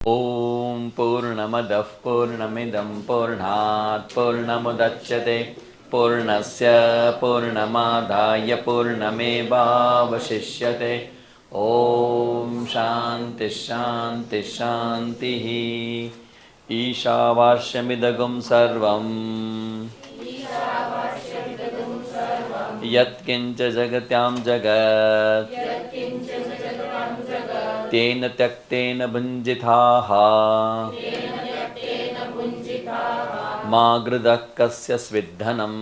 ॐ पूर्णमदः पूर्णमिदं पूर्णात् पूर्णमुदच्यते पूर्णस्य पूर्णमादाय पूर्णमेवावशिष्यते। ॐ शान्तिः शान्तिः शान्तिः। ईशावास्यमिदगुं सर्वं यत्किञ्च जगत्यां जगत् तेन त्यक्तेन भुञ्जिताः मा गृधः कस्य स्विद्धनम्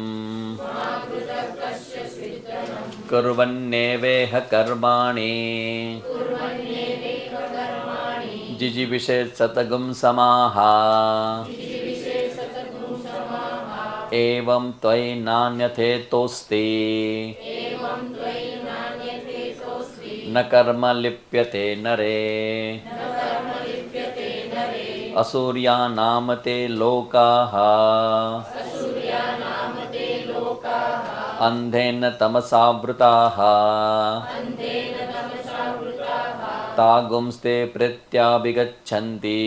कुर्वन्नेवेह कर्माणि जिजीविषेत् सतगुं समाः एवं त्वयि नान्यथेतोऽस्ति न कर्म लिप्यते नरे असुर्यानाम ते लोकाः अन्धेन तमसावृताः तागुंस्ते प्रत्याभिगच्छन्ति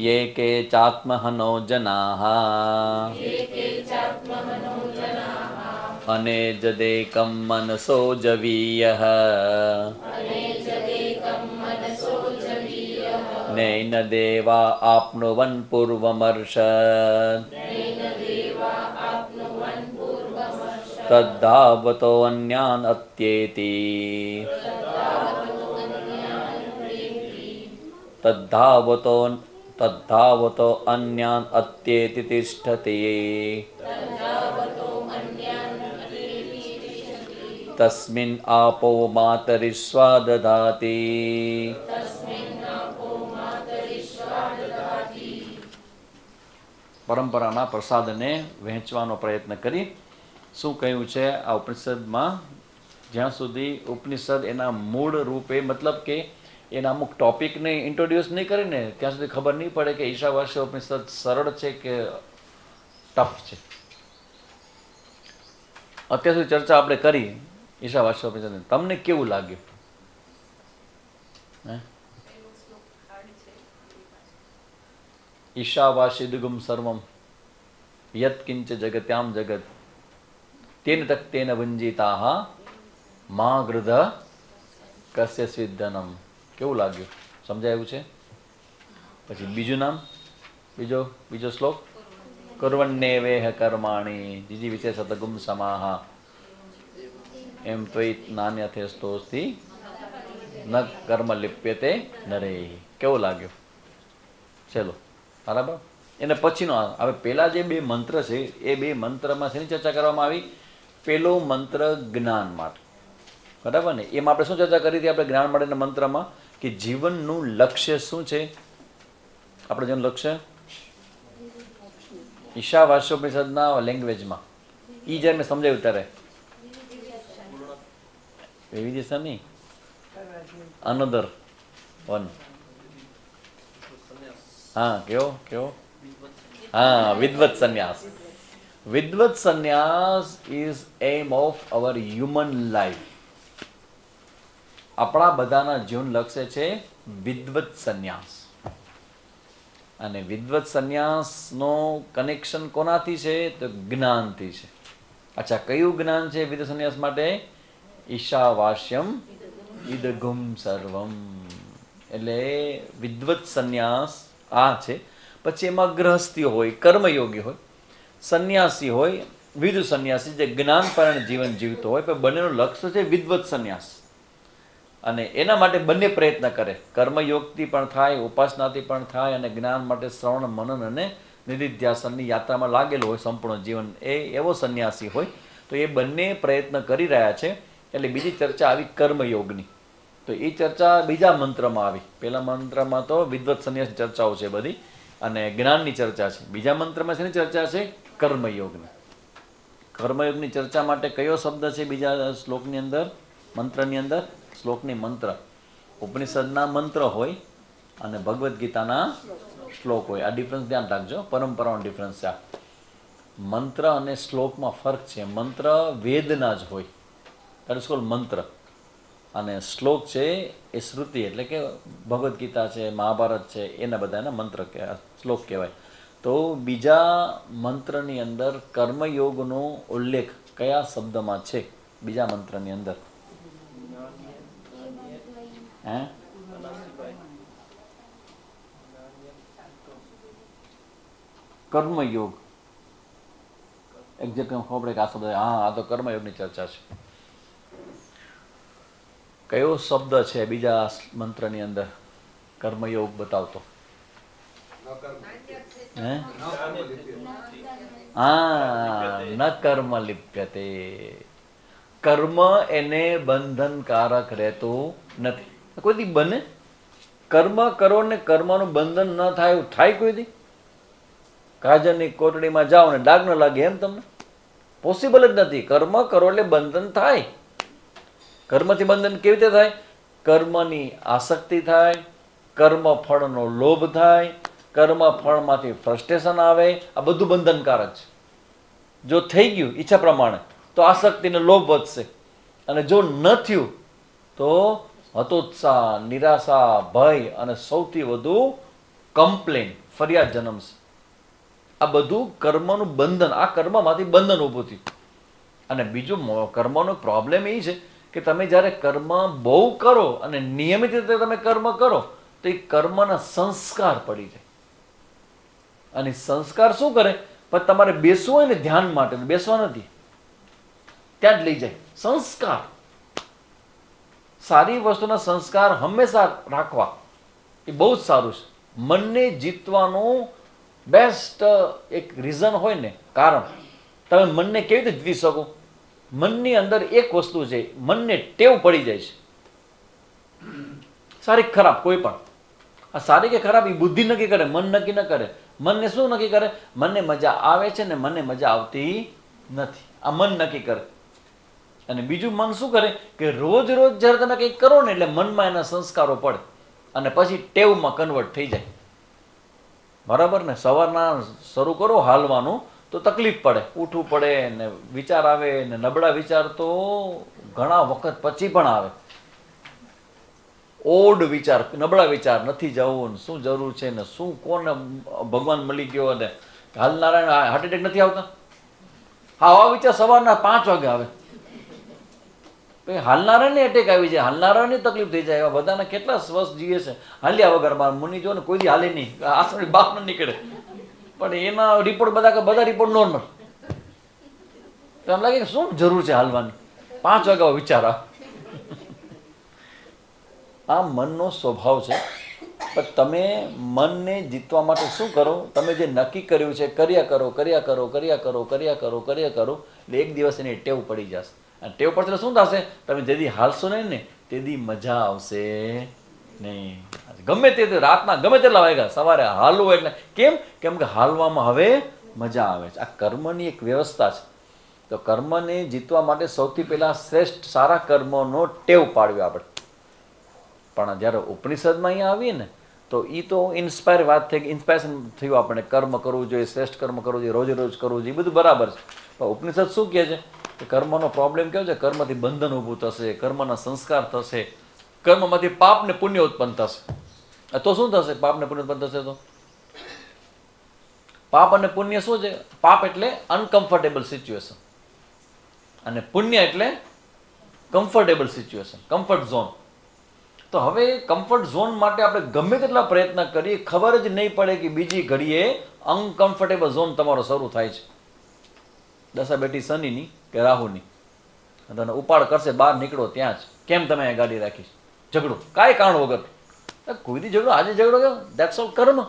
ये के चात्महनो जनाः अनेजदेकं मनसो जवीयः नैन देवा आप्नुवन् पूर्वमर्षत् तद्धावतोऽन्यान् अत्येति तद्धावतो अन्यान् अत्येति तिष्ठति तस्मिन् आपो मातरिश्वा ददाति। પરંપરાના પ્રસાદને વહેંચવાનો પ્રયત્ન કરી શું કહ્યું છે આ ઉપનિષદમાં? જ્યાં સુધી ઉપનિષદ એના મૂળ રૂપે મતલબ કે એના અમુક ટોપિકને ઇન્ટ્રોડ્યુસ નહીં કરીને ત્યાં સુધી ખબર નહીં પડે કે ઈશાવાસ્ય ઉપનિષદ સરળ છે કે ટફ છે. અત્યાર સુધી ચર્ચા આપણે કરી ઈશાવાસ્ય ઉપનિષદ, તમને કેવું લાગ્યું? ईशावासिदुगुं सर्वं यत्किंच जगत्यां जगत तेन तक्तेन भुञ्जिताः मा गृधः कस्य स्विद्धनम्. કેવું લાગ્યું? સમજાયું છે? પછી બીજું નામ, બીજો શ્લોક કુર્વન્નેવેહ કર્માણિ જીજી વિશે સતગુમ સમાહ એમ ત્વયિ નાન્યથેસ્તોસ્તિ ન કર્મ લિપ્યતે નરે. કેવું લાગ્યું? ચલો બરાબર. એને પછીનો હવે પહેલા જે બે મંત્ર છે એ બે મંત્રમાં શેની ચર્ચા કરવામાં આવી? પહેલો મંત્ર જ્ઞાન માટે, બરાબર ને? એમાં આપણે શું ચર્ચા કરી હતી? આપણે જ્ઞાન માટેના મંત્રમાં કે જીવનનું લક્ષ્ય શું છે? આપણે જેનું લક્ષ્ય ઈશાવાસ્યોપનિષદના લેંગ્વેજમાં એ જ્યારે મેં સમજાવ્યું ત્યારે વિવિધતા નહીં, અનધર વન. હા, કેવો? હા, વિદ્વત સંન્યાસ. વિદ્વત સંન્યાસ is aim of our human life. આપણા બધાના જીવન લક્ષ્ય છે વિદ્વત સંન્યાસ. અને વિદ્વત સંન્યાસનો કનેક્શન કોનાથી છે? તો જ્ઞાનથી છે. અચ્છા, કયું જ્ઞાન છે વિદ્વત સંન્યાસ માટે? ઈશાવાસ્યમ ઇદગુમ સર્વમ. એટલે વિદ્વત સંન્યાસ આ છે. પછી એમાં ગ્રહસ્થીઓ હોય, કર્મયોગી હોય, સંન્યાસી હોય, વિદુ સંન્યાસી જે જ્ઞાનપરાયણ જીવન જીવતો હોય, પણ બંનેનું લક્ષ્ય છે વિદ્વત સંન્યાસ. અને એના માટે બંને પ્રયત્ન કરે. કર્મયોગથી પણ થાય, ઉપાસનાથી પણ થાય, અને જ્ઞાન માટે શ્રવણ, મનન અને નિધિધ્યાસનની યાત્રામાં લાગેલું હોય સંપૂર્ણ જીવન, એ એવો સંન્યાસી હોય. તો એ બંને પ્રયત્ન કરી રહ્યા છે. એટલે બીજી ચર્ચા આવી કર્મયોગની. તો એ ચર્ચા બીજા મંત્રમાં આવી. પહેલા મંત્રમાં તો વિદ્વત સંન્યાસની ચર્ચાઓ છે બધી, અને જ્ઞાનની ચર્ચા છે. બીજા મંત્રમાં શેની ચર્ચા છે? કર્મયોગની. કર્મયોગની ચર્ચા માટે કયો શબ્દ છે બીજા શ્લોકની અંદર, મંત્રની અંદર? શ્લોકની મંત્ર. ઉપનિષદના મંત્ર હોય અને ભગવદ્ ગીતાના શ્લોક હોય. આ ડિફરન્સ ધ્યાન રાખજો, પરંપરાનો ડિફરન્સ છે. મંત્ર અને શ્લોકમાં ફરક છે. મંત્ર વેદના જ હોય, દેટ ઇઝ કોલ્ડ મંત્ર. અને શ્લોક છે એ શ્રુતિ એટલે કે ભગવદ્ ગીતા છે, મહાભારત છે, એના બધાના મંત્ર શ્લોક કહેવાય. તો બીજા મંત્રની અંદર કર્મયોગનો ઉલ્લેખ કયા શબ્દમાં છે? બીજા મંત્રની અંદર હે કર્મયોગ એક્ઝેક્ટ ખબર પડે કે આ શબ્દ, હા આ તો કર્મયોગની ચર્ચા છે. કયો શબ્દ છે બીજા મંત્રની અંદર કર્મયોગ બતાવતો? હે હા, ન કર્મ લિપ્યતે. કર્મ એને બંધનકારક રહેતું નથી. કોઈ દી બને કર્મ કરો ને કર્મનું બંધન ન થાય એવું થાય કોઈ દી? કાજરની કોટડીમાં જાઓ ને ડાઘ ન લાગે એમ તમને? પોસિબલ જ નથી. કર્મ કરો એટલે બંધન થાય. કર્મથી બંધન કેવી રીતે થાય? કર્મની આસક્તિ થાય, કર્મ ફળનો લોભ થાય, કર્મ ફળમાંથી ફ્રસ્ટ્રેશન આવે. આ બધું બંધનકારક છે. જો થઈ ગયું ઈચ્છા પ્રમાણે તો આસક્તિને લોભ વધશે, અને જો ન થયું તો હતોત્સાહ, નિરાશા, ભય અને સૌથી વધુ કમ્પ્લેન, ફરિયાદ જન્મશે. આ બધું કર્મનું બંધન. આ કર્મમાંથી બંધન ઊભું થયું. અને બીજું કર્મનો પ્રોબ્લેમ એ છે કે તમે જ્યારે કર્મ બહુ કરો અને નિયમિત રીતે તમે કર્મ કરો તો એ કર્મના સંસ્કાર પડી જાય. અને સંસ્કાર શું કરે? પણ તમારે બેસવું હોય ને ધ્યાન માટે, બેસવા નથી, ત્યાં જ લઈ જાય. સંસ્કાર, સારી વસ્તુના સંસ્કાર હંમેશા રાખવા એ બહુ જ સારું છે. મનને જીતવાનું બેસ્ટ એક રીઝન હોય ને, કારણ તમે મનને કેવી રીતે જીતી શકો? મનની અંદર એક વસ્તુ છે, મનને ટેવ પડી જાય છે. સારી ખરાબ કોઈ પણ, આ સારી કે ખરાબ એ બુદ્ધિ નક્કી કરે, મન નક્કી ન કરે. મનને શું નક્કી કરે? મને મજા આવે છે ને મને મજા આવતી નથી, આ મન નક્કી કરે. અને બીજું મન શું કરે કે રોજ રોજ જ્યારે તમે કંઈક કરો ને એટલે મનમાં એના સંસ્કારો પડે અને પછી ટેવમાં કન્વર્ટ થઈ જાય. બરાબર ને? સવારના શરૂ કરો હાલવાનું તો તકલીફ પડે, ઉઠવું પડે ને વિચાર આવે ને નબળા વિચાર તો ઘણા વખત પછી પણ આવે. ઓડ વિચાર, નબળા વિચાર, નથી જવું ને શું જરૂર છે ને શું, કોને ભગવાન મળી ગયો ને હાલનારા હાર્ટ એટેક નથી આવતા? હા, આવા વિચાર સવારના 5 વાગે આવે. હાલનારાને એટેક આવી જાય, હાલનારાની તકલીફ થઈ જાય. એવા બધાના કેટલા સ્વસ્થ જીવે છે હાલ્યા વગર. મુનિ જો ને કોઈ દી હાલે નહીં, આસનની બહાર ન નીકળે, પણ એના રિપોર્ટ બધા રિપોર્ટ નોર્મલ. તો એમ લાગે કે શું જરૂર છે હાલવાની? 5 વાગ્યા વિચાર આવે. આ મનનો સ્વભાવ છે. પણ તમે મનને જીતવા માટે શું કરો? તમે જે નક્કી કર્યું છે કર્યા કરો, કર્યા કરો, કર્યા કરો, કર્યા કરો, કર્યા કરો, એટલે એક દિવસ એની ટેવ પડી જશે. અને ટેવ પડશે એટલે શું થશે? તમે જેથી હાલશો નહીં ને તેથી મજા આવશે નહીં. ગમે તે રાતના ગમે તેટલા વાગ્યા સવારે હાલવું એટલે કેમ કે હાલવામાં હવે મજા આવે છે. આ કર્મની એક વ્યવસ્થા છે. તો કર્મને જીતવા માટે સૌથી પહેલાં શ્રેષ્ઠ સારા કર્મનો ટેવ પાડવી આપણે. પણ જ્યારે ઉપનિષદમાં અહીંયા આવીએ ને તો એ તો ઇન્સ્પાયર વાત થઈ, ઇન્સ્પાયરેશન થયું આપણે, કર્મ કરવું જોઈએ, શ્રેષ્ઠ કર્મ કરવું જોઈએ, રોજે રોજ કરવું જોઈએ, એ બધું બરાબર છે. પણ ઉપનિષદ શું કહે છે કે કર્મનો પ્રોબ્લેમ કેવો છે? કર્મથી બંધન ઊભું થશે, કર્મના સંસ્કાર થશે, કર્મમાંથી પાપ ને પુણ્ય ઉત્પન્ન થશે. તો શું થશે? પાપ ને પુણ્ય ઉત્પન્ન થશે તો પાપ અને પુણ્ય શું છે? પાપ એટલે અનકમ્ફર્ટેબલ સિચ્યુએશન અને પુણ્ય એટલે કમ્ફર્ટેબલ સિચ્યુએશન, કમ્ફર્ટ ઝોન. તો હવે કમ્ફર્ટ ઝોન માટે આપણે ગમે તેટલા પ્રયત્ન કરીએ, ખબર જ નહીં પડે કે બીજી ઘડીએ અનકમ્ફર્ટેબલ ઝોન તમારો શરૂ થાય છે. દશા બેટી શનિની કે રાહુની, તને ઉપાડ કરશે, બહાર નીકળો ત્યાં જ. કેમ તમે અહીંયા ગાડી રાખી? ઝઘડો, કાંઈ કારણ વગર. કોઈથી ઝઘડો, આજે ઝઘડો ગયો, દેટ્સ ઓલ કર્મ.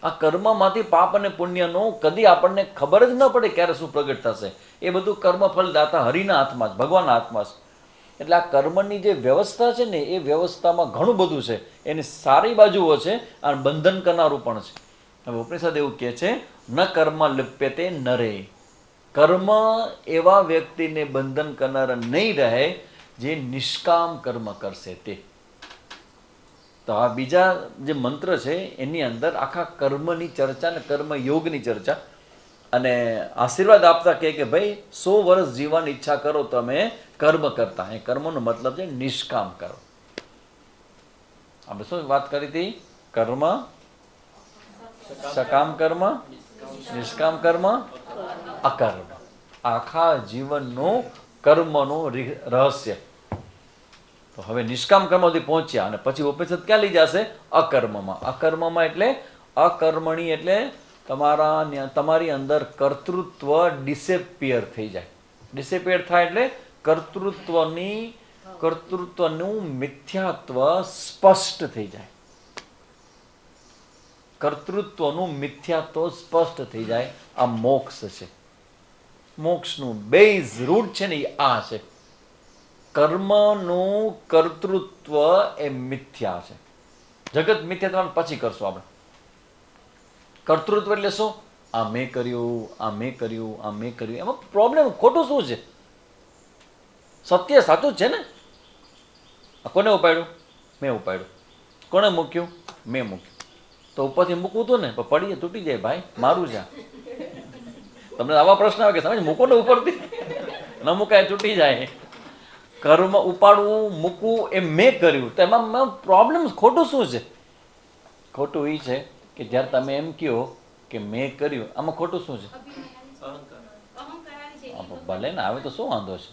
આ કર્મમાંથી પાપ અને પુણ્યનો કદી આપણને ખબર જ ન પડે ક્યારે શું પ્રગટ થશે. એ બધું કર્મફળ દાતા હરિના હાથમાં છે, ભગવાનના હાથમાં છે. એટલે આ કર્મની જે વ્યવસ્થા છે ને એ વ્યવસ્થામાં ઘણું બધું છે. એની સારી બાજુઓ છે અને બંધન કરનારું પણ છે. હવે ઉપનિષદ એવું કહે છે, ન કર્મ લિપ્યતે નરે. કર્મ એવા વ્યક્તિને બંધન કરનારા નહીં રહે જે નિષ્કામ કર્મ કરશે તે. તો આ બીજા જે મંત્ર છે એની અંદર આખા કર્મની ચર્ચા ને કર્મયોગની ચર્ચા. અને આશીર્વાદ આપતા કહે કે ભાઈ 100 વર્ષ જીવવાની ઈચ્છા કરો તમે કર્મ કરતા. એ કર્મનો મતલબ છે નિષ્કામ કરો. આપણે શું વાત કરી હતી? કર્મ, સકામ કર્મ, નિષ્કામ કર્મ, અકર્મ. આખા જીવનનું કર્મનું રહસ્ય. તો હવે નિષ્કામ કર્મ સુધી પહોંચ્યા અને પછી ઉપનિષદ ક્યાં લઈ જશે? અકર્મમાં. અકર્મમાં એટલે અકર્મણી એટલે તમારી અંદર કર્તૃત્વ ડિસેપિયર થઈ જાય. ડિસેપિયર થાય એટલે કર્તૃત્વનું મિથ્યાત્વ સ્પષ્ટ થઈ જાય. કર્તૃત્વનું મિથ્યાત્વ સ્પષ્ટ થઈ જાય. આ મોક્ષ છે. મોક્ષનું બેઝ રૂટ છે ને એ આ છે. કર્મનું કર્તૃત્વ એ મિથ્યા છે. જગત મિથ્યાત્વ પછી કરશું આપણે. કર્તૃત્વ એટલે શું? આ મેં કર્યું, આ મેં કર્યું, આ મેં કર્યું. એમાં પ્રોબ્લેમ ખોટું શું છે? સત્ય સાચું જ છે ને. કોને ઉપાડ્યું? મેં ઉપાડ્યું. કોને મૂક્યું? મેં મૂક્યું. તો ઉપરથી મૂકવું હતું ને, પણ પડીએ તૂટી જાય ભાઈ, મારું છે. તમને આવા પ્રશ્ન આવે કે સમજ મૂકો ને ઉપરથી, ન મુકાય તૂટી જાય. કર્મ ઉપાડવું, મૂકવું એ મેં કર્યું. તો એમાં પ્રોબ્લેમ ખોટું શું છે? ખોટું એ છે કે જ્યારે તમે એમ કહો કે મેં કર્યું, આમાં ખોટું શું છે? ભલે ને આવે તો શું વાંધો છે?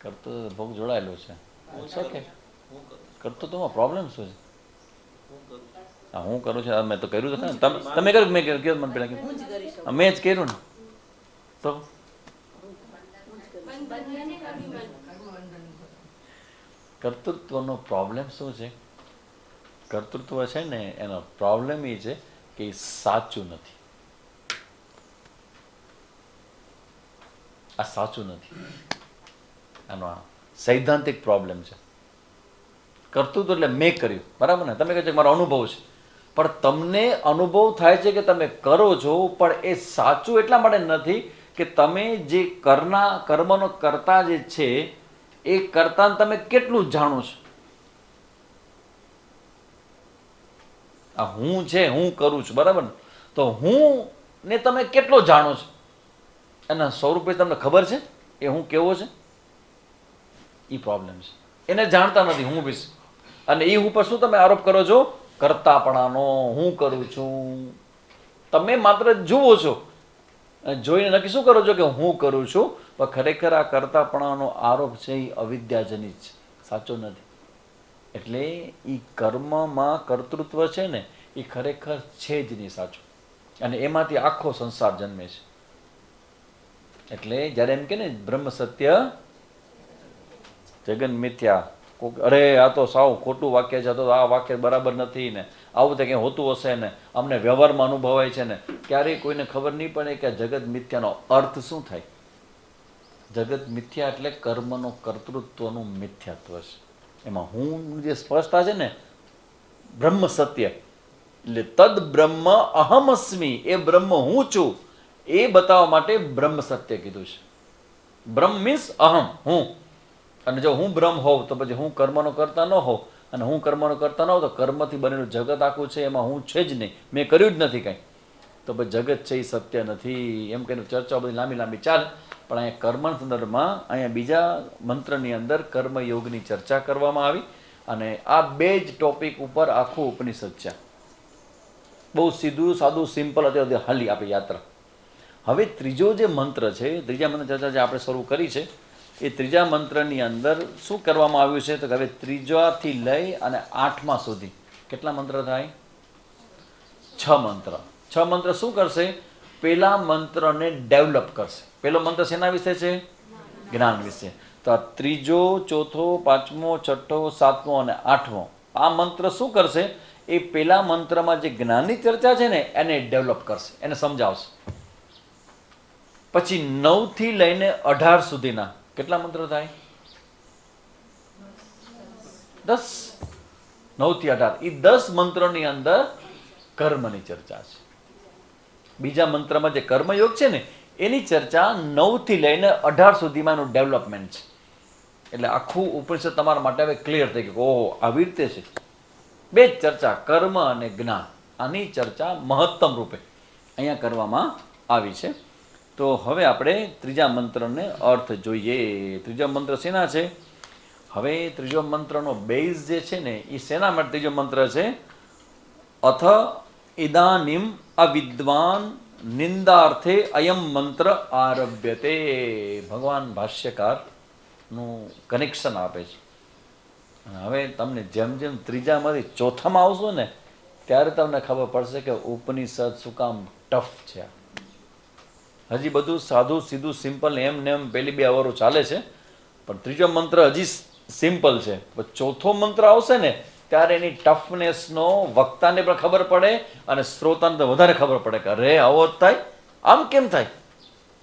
કર્તૃત્વ ભોગ જોડાયેલો છે. કર્તૃત્વમાં પ્રોબ્લેમ શું છે? હા, હું કરું છું. મેં તો કર્યું તો તમે કર્યું, મેં કર્યું. મને પેલા કીધું મેં જ કર્યું ને. તો કર્તૃત્વનો પ્રોબ્લેમ શું છે? કર્તૃત્વ છે ને એનો પ્રોબ્લેમ એ છે કે એ સાચું નથી. આ સાચું નથી. આનો સૈદ્ધાંતિક પ્રોબ્લેમ છે. કર્તૃત્વ એટલે મેં કર્યું, બરાબર ને? તમે કહો છો મારો અનુભવ છે, પણ તમને અનુભવ થાય છે કે તમે કરો છો, પણ એ સાચું એટલા માટે નથી કે તમે જે કર્મનો કરતા જે છે એ કરતા તમે કેટલું જાણો છો. આ હું છે, હું કરું છું, બરાબર ને? તો હું ને તમે કેટલો જાણો છો? એના સ્વરૂપે તમને ખબર છે એ હું કેવો છે? એ પ્રોબ્લેમ છે. એને જાણતા નથી હું વિશે. અને એ ઉપર શું તમે આરોપ કરો છો? કરતાપણાનો. હું કરું છું. તમે માત્ર જુઓ છો, જોઈને નક્કી શું કરો છો કે હું કરું છું, પણ ખરેખર આ કરતાપણાનો આરોપ છે એ અવિદ્યાજનિત છે, સાચો નથી. એટલે એ કર્મમાં કર્તૃત્વ છે ને એ ખરેખર છે જ નહીં સાચું. અને એમાંથી આખો સંસાર જન્મે છે. એટલે જ્યારે એમ કે ને બ્રહ્મ સત્ય જગન મિથ્યા, અરે આ તો સાવ ખોટું વાક્ય છે, તો આ વાક્ય બરાબર નથી ને, આવું તો કંઈ હોતું હશે ને, અમને વ્યવહારમાં અનુભવાય છે ને. ક્યારેય કોઈને ખબર નહીં પડે કે જગત મિથ્યાનો અર્થ શું થાય. જગત મિથ્યા એટલે કર્મનો કર્તૃત્વનું મિથ્યાત્વ છે. એમાં હું જે સ્પષ્ટતા છે ને, બ્રહ્મ સત્ય એટલે તદ બ્રહ્મ અહમસ્મી, એ બ્રહ્મ હું છું એ બતાવવા માટે બ્રહ્મ સત્ય કીધું છે. બ્રહ્મ મીન્સ અહમ, હું. અને જો હું બ્રહ્મ હોઉં તો પછી હું કર્મનો કરતા ન હોઉં, અને હું કર્મનો કરતા ન હોઉં તો કર્મથી બનેલું જગત આખું છે એમાં હું છે જ નહીં, મેં કર્યું જ નથી કાંઈ. તો પછી જગત છે એ સત્ય નથી. એમ કહીને ચર્ચાઓ બધી લાંબી લાંબી ચાલે, પણ અહીંયા કર્મના સંદર્ભમાં અહીંયા બીજા મંત્રની અંદર કર્મયોગની ચર્ચા કરવામાં આવી. અને આ બે જ ટોપિક ઉપર આખું ઉપનિષદ છે. બહુ સીધું સાદું સિમ્પલ અત્યારે હાલી આપણી યાત્રા. હવે ત્રીજો જે મંત્ર છે, ત્રીજા મંત્ર ચર્ચા જે આપણે શરૂ કરી છે, એ ત્રીજા મંત્રની અંદર શું કરવામાં આવ્યું છે? તો હવે ત્રીજાથી લઈ અને 8મા સુધી કેટલા મંત્ર થાય? 6 મંત્ર. 6 મંત્ર શું કરશે? પેલા મંત્રને ડેવલપ કરશે. પેલો મંત્ર શેના વિશે છે? જ્ઞાન વિશે. તો આ ત્રીજો, ચોથો, 5મો, 6ઠો, 7મો અને 8મો આ મંત્ર શું કરશે? એ પેલા મંત્રમાં જે જ્ઞાનની ચર્ચા છે ને એને ડેવલપ કરશે, એને સમજાવશે. પછી 9 થી લઈને 18 સુધીના કેટલા મંત્ર થાય? 10. 9 થી 18 એ 10 મંત્રોની અંદર કર્મની ચર્ચા છે. બીજા મંત્રમાં જે કર્મયોગ છે ને એની ચર્ચા 9 થી લઈને 18 સુધીમાં એનું ડેવલપમેન્ટ છે. એટલે આખું ઉપનિષદ તમારા માટે હવે ક્લિયર થઈ ગયું. ઓહો, આવી રીતે છે. બે જ ચર્ચા, કર્મ અને જ્ઞાન, આની ચર્ચા મહત્તમ રૂપે અહીંયા કરવામાં આવી છે. તો હવે આપણે ત્રીજા મંત્રને અર્થ જોઈએ. ત્રીજો મંત્ર શેના છે? હવે ત્રીજો મંત્રનો બેઝ જે છે ને એ શેના માટે ત્રીજો મંત્ર છે? અથ ઇદાનીમ અવિદ્વાન નિંદાર્થે અયમ મંત્ર આરભ્યતે. ભગવાન ભાષ્યકારનું કનેક્શન આપે છે. હવે તમને જેમ જેમ ત્રીજામાંથી ચોથામાં આવશો ને ત્યારે તમને ખબર પડશે કે ઉપનિષદ શું કામ ટફ છે. હજી બધું સાદું સીધું સિમ્પલ એમ ને એમ પેલી બે અવરો ચાલે છે, પણ ત્રીજો મંત્ર હજી સિમ્પલ છે. પણ ચોથો મંત્ર આવશે ને ત્યારે એની ટફનેસનો વક્તાને પણ ખબર પડે અને શ્રોતાને તો વધારે ખબર પડે કે અરે આવો જ થાય, આમ કેમ થાય.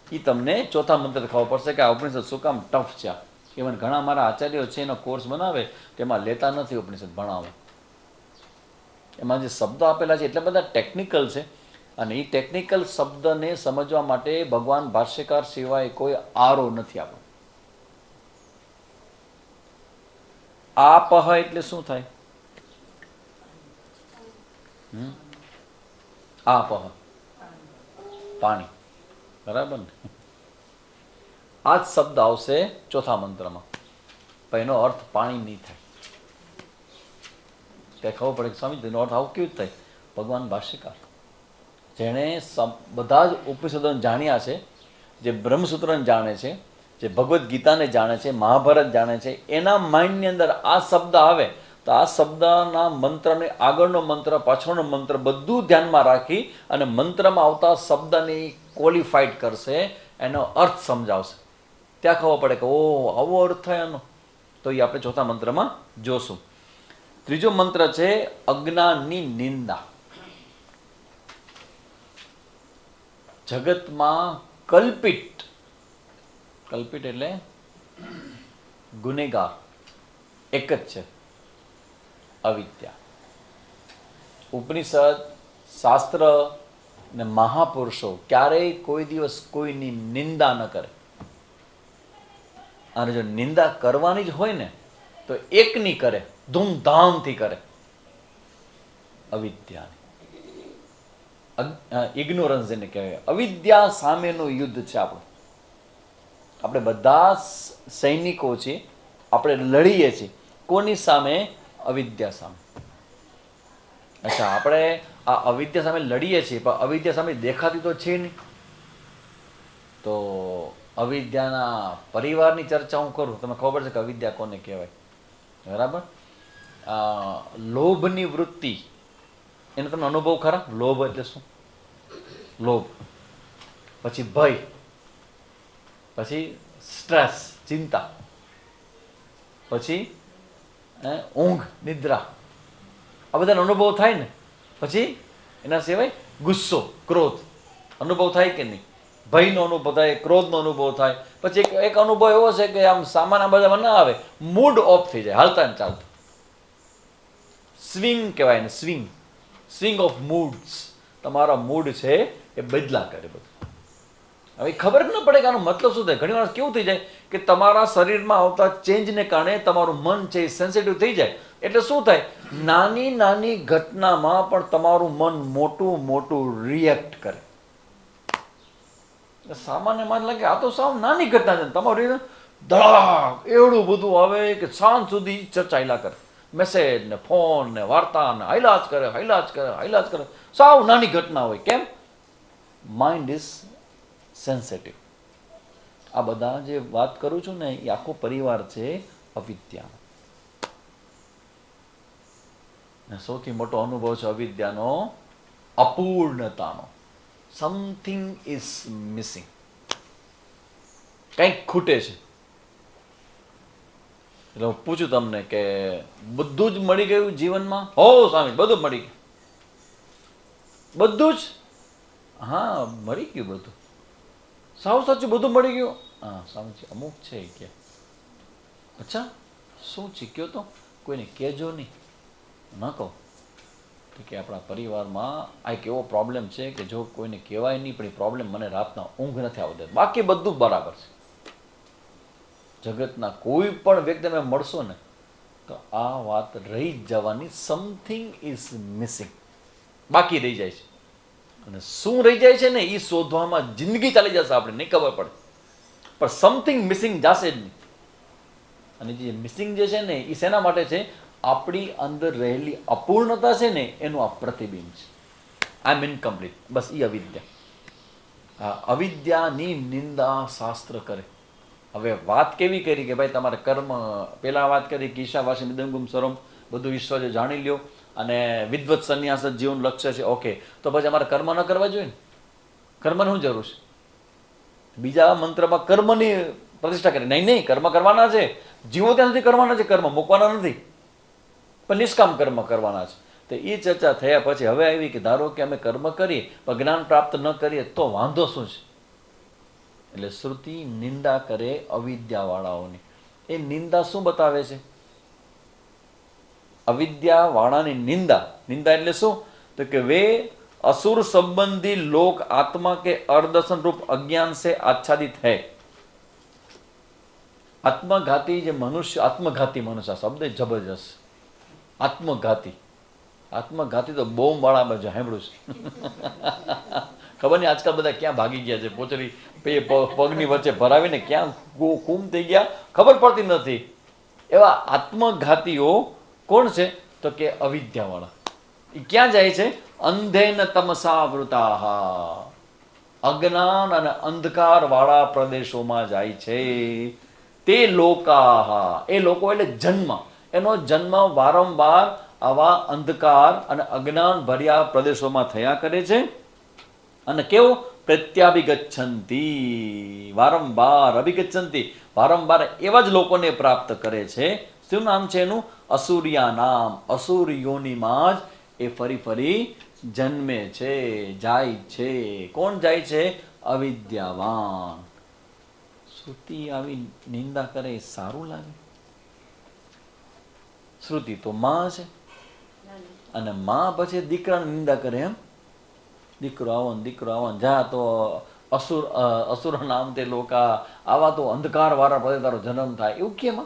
એ તમને ચોથા મંત્ર ખબર પડશે કે આ ઉપનિષદ શું કામ ટફ છે. ઇવન ઘણા મારા આચાર્યો છે એનો કોર્સ બનાવે તેમાં લેતા નથી ઉપનિષદ ભણાવે. એમાં જે શબ્દો આપેલા છે એટલા બધા ટેકનિકલ છે અને એ ટેકનિકલ શબ્દને સમજવા માટે ભગવાન ભાષ્યકાર સિવાય કોઈ આરો નથી આપણો. આપહ એટલે શું થાય? આપહ પાણી, બરાબર ને? આ જ શબ્દ આવશે ચોથા મંત્રમાં, પણ એનો અર્થ પાણી નહીં થાય. ત્યાં ખબર પડે કે સ્વામી તેનો અર્થ આવું કેવું થાય? ભગવાન ભાષ્યકાર જેણે બધા જ ઉપનિષદોને જાણ્યા છે, જે બ્રહ્મસૂત્રને જાણે છે, જે ભગવદ્ ગીતાને જાણે છે, મહાભારત જાણે છે, એના માઇન્ડની અંદર આ શબ્દ આવે તો આ શબ્દના મંત્રને આગળનો મંત્ર પાછળનો મંત્ર બધું ધ્યાનમાં રાખી અને મંત્રમાં આવતા શબ્દને ક્વોલિફાઈડ કરશે, એનો અર્થ સમજાવશે. ત્યાં ખબર પડે કે ઓ આવો અર્થ થાય એનો. તો એ આપણે ચોથા મંત્રમાં જોશું. ત્રીજો મંત્ર છે અજ્ઞાનની નિંદા. જગતમાં કલ્પિત, કલ્પિત એટલે ગુનેગાર એક જ છે, અવિદ્યા. ઉપનિષદ, શાસ્ત્ર ને મહાપુરુષો ક્યારેય કોઈ દિવસ કોઈની નિંદા ન કરે. અને જો નિંદા કરવાની જ હોય ને તો એકની કરે, ધૂમધામથી કરે, અવિદ્યાની. ઇગ્નોરન્સ જેને કહેવાય. અવિદ્યા સામેનું યુદ્ધ છે આપણું. આપણે બધા સૈનિકો છીએ, આપણે લડીએ છીએ. કોની સામે? અવિદ્યા સામે. અચ્છા, આપણે આ અવિદ્યા સામે લડીએ છીએ, પણ અવિદ્યા સામે દેખાતી તો છે નહીં. તો અવિદ્યાના પરિવારની ચર્ચા હું કરું, તમને ખબર છે કે અવિદ્યા કોને કહેવાય, બરાબર? લોભની વૃત્તિ, એનો તમને અનુભવ ખરા? લોભ એટલે શું? લોભ, પછી ભય, પછી સ્ટ્રેસ, ચિંતા, પછી ઊંઘ, નિદ્રા, આ બધાનો અનુભવ થાય ને. પછી એના સિવાય ગુસ્સો, ક્રોધ અનુભવ થાય કે નહીં? ભયનો અનુભવ થાય, ક્રોધનો અનુભવ થાય. પછી એક અનુભવ એવો છે કે આમ સામાન્ય બધામાં ના આવે, મૂડ ઓફ થઈ જાય, હાલતા ને ચાલતા. સ્વિંગ કહેવાય ને, સ્વિંગ, સ્વિંગ ઓફ મૂડ્સ. તમારા મૂડ છે એ બદલા કરે બધું. હવે ખબર જ ન પડે કે આનો મતલબ શું થાય. ઘણી વાર કેવું થઈ જાય કે તમારા શરીરમાં આવતા ચેન્જને કારણે તમારું મન છે એ સેન્સિટિવ થઈ જાય. એટલે શું થાય? નાની નાની ઘટનામાં પણ તમારું મન મોટું મોટું રિએક્ટ કરે. સામાન્ય માન લાગે આ તો સાવ નાની ઘટના છે, તમારું ધડાક એવડું બધું આવે કે સાંજ સુધી ચર્ચાયેલા કરે. મેસેજ ને ફોન ને વાર્તા ને હાઈલા જ કરે, હાઈલા જ કરે, હાઈલા જ કરે. સાવ નાની ઘટના હોય. કેમ? Mind is sensitive. આ બધા જે વાત કરું છું ને એ આખો પરિવાર છે અવિદ્યાનો. સૌથી મોટો અનુભવ છે અવિદ્યાનો અપૂર્ણતાનો. સમથિંગ ઇઝ મિસિંગ, કંઈક ખૂટે છે. એટલે હું પૂછું તમને કે બધું જ મળી ગયું જીવનમાં? હો સ્વામી, બધું મળી ગયું. બધું જ? હા, મળી ગયું બધું. સાવ સાચું બધું મળી ગયું? હા સ્વામીજી, અમુક છે કે. અચ્છા, શું છે કયો તો? કોઈને કહેજો નહીં. ન કહો કે આપણા પરિવારમાં આ એક એવો પ્રોબ્લેમ છે કે જો કોઈને કહેવાય નહીં, પણ એ પ્રોબ્લેમ મને રાતના ઊંઘ નથી આવતી. બાકી બધું બરાબર છે. જગતના કોઈ પણ વ્યક્તિ તમે મળશો ને તો આ વાત રહી જ જવાની. સમથિંગ ઇઝ મિસિંગ, બાકી રહી જાય છે. અને શું રહી જાય છે ને એ શોધવામાં જિંદગી ચાલી જશે, આપણે નહીં ખબર પડે, પણ સમથિંગ મિસિંગ જશે જ નહીં. અને જે મિસિંગ જે છે ને એ શેના માટે છે? આપણી અંદર રહેલી અપૂર્ણતા છે ને એનું આ પ્રતિબિંબ છે. આઈ એમ ઇનકમ્પ્લીટ, બસ એ અવિદ્યા. આ અવિદ્યાની નિંદા શાસ્ત્ર કરે. હવે વાત કેવી કરી કે ભાઈ તમારે કર્મ, પેલા વાત કરી કે ઈશાવાસી મિદંગુમ સર્વમ, બધું ઈશ્વર જાણી લ્યો અને વિદ્વત સંન્યાસ જ જીવન લક્ષ્ય છે. ઓકે, તો પછી અમારે કર્મ ન કરવા જોઈએ ને? કર્મની શું જરૂર છે? બીજા મંત્રમાં કર્મની પ્રતિષ્ઠા કરી. નહીં, કર્મ કરવાના છે, જીવો ત્યાં સુધી કરવાના છે, કર્મ મૂકવાના નથી, પણ નિષ્કામ કર્મ કરવાના છે. તો એ ચર્ચા થયા પછી હવે આવી કે ધારો કે અમે કર્મ કરીએ પણ જ્ઞાન પ્રાપ્ત ન કરીએ તો વાંધો શું છે? એટલે શ્રુતિ નિંદા કરે અવિદ્યાવાળાઓની. એ નિંદા શું બતાવે છે? અવિદ્યાવાળાની નિંદા. નિંદા એટલે શું? તો કે વે असुर संबंधी लोक आत्मा के अर्दर्शन रूप अज्ञान से आच्छादित है. आत्मघाती जो मनुष्य, आत्मघाती मनुष्य शब्द जबरदस्त. आत्मघाती, आत्मघाती तो बोम वाला में સાંભળ્યું છે. ખબર નહીં આજકાલ બધા ક્યાં ભાગી ગયા છે, પોચરી પગની વચ્ચે ભરાવીને ક્યાં કુમ થઈ ગયા ખબર પડતી નથી. એવા આત્મઘાતીઓ કોણ છે? તો કે અવિદ્યાવાળા. એ ક્યાં જાય છે? અંધેન તમસાવૃતા, અજ્ઞાન અને અંધકાર વાળા પ્રદેશોમાં જાય છે. તે લોકાહ, એ લોકો એટલે જન્મ, એનો જન્મ વારંવાર આવા અંધકાર અને અજ્ઞાન ભર્યા પ્રદેશોમાં થયા કરે છે. અને કેવું? પ્રત્યાભિગચ્છંતી, વારંવાર અભિગચ્છંતી, વારંવાર એવા જ લોકોને પ્રાપ્ત કરે છે. શું નામ છે એનું? અસુરિયા નામ. અસુર યોનિમાં જ એ ફરી ફરી જન્મે છે, જાય છે. કોણ જાય છે? અવિદ્યાવાન. શ્રુતિ આવી નિંદા કરે એ સારું લાગે? શ્રુતિ તો માં છે, અને માં પછી દીકરાની નિંદા કરે એમ? દીકરો આવો ને દીકરો આવો ને જા તો અસુર નામ તે લોકા, આવા તો અંધકાર વાળા પદે તારો જન્મ થાય, એવું કેમ?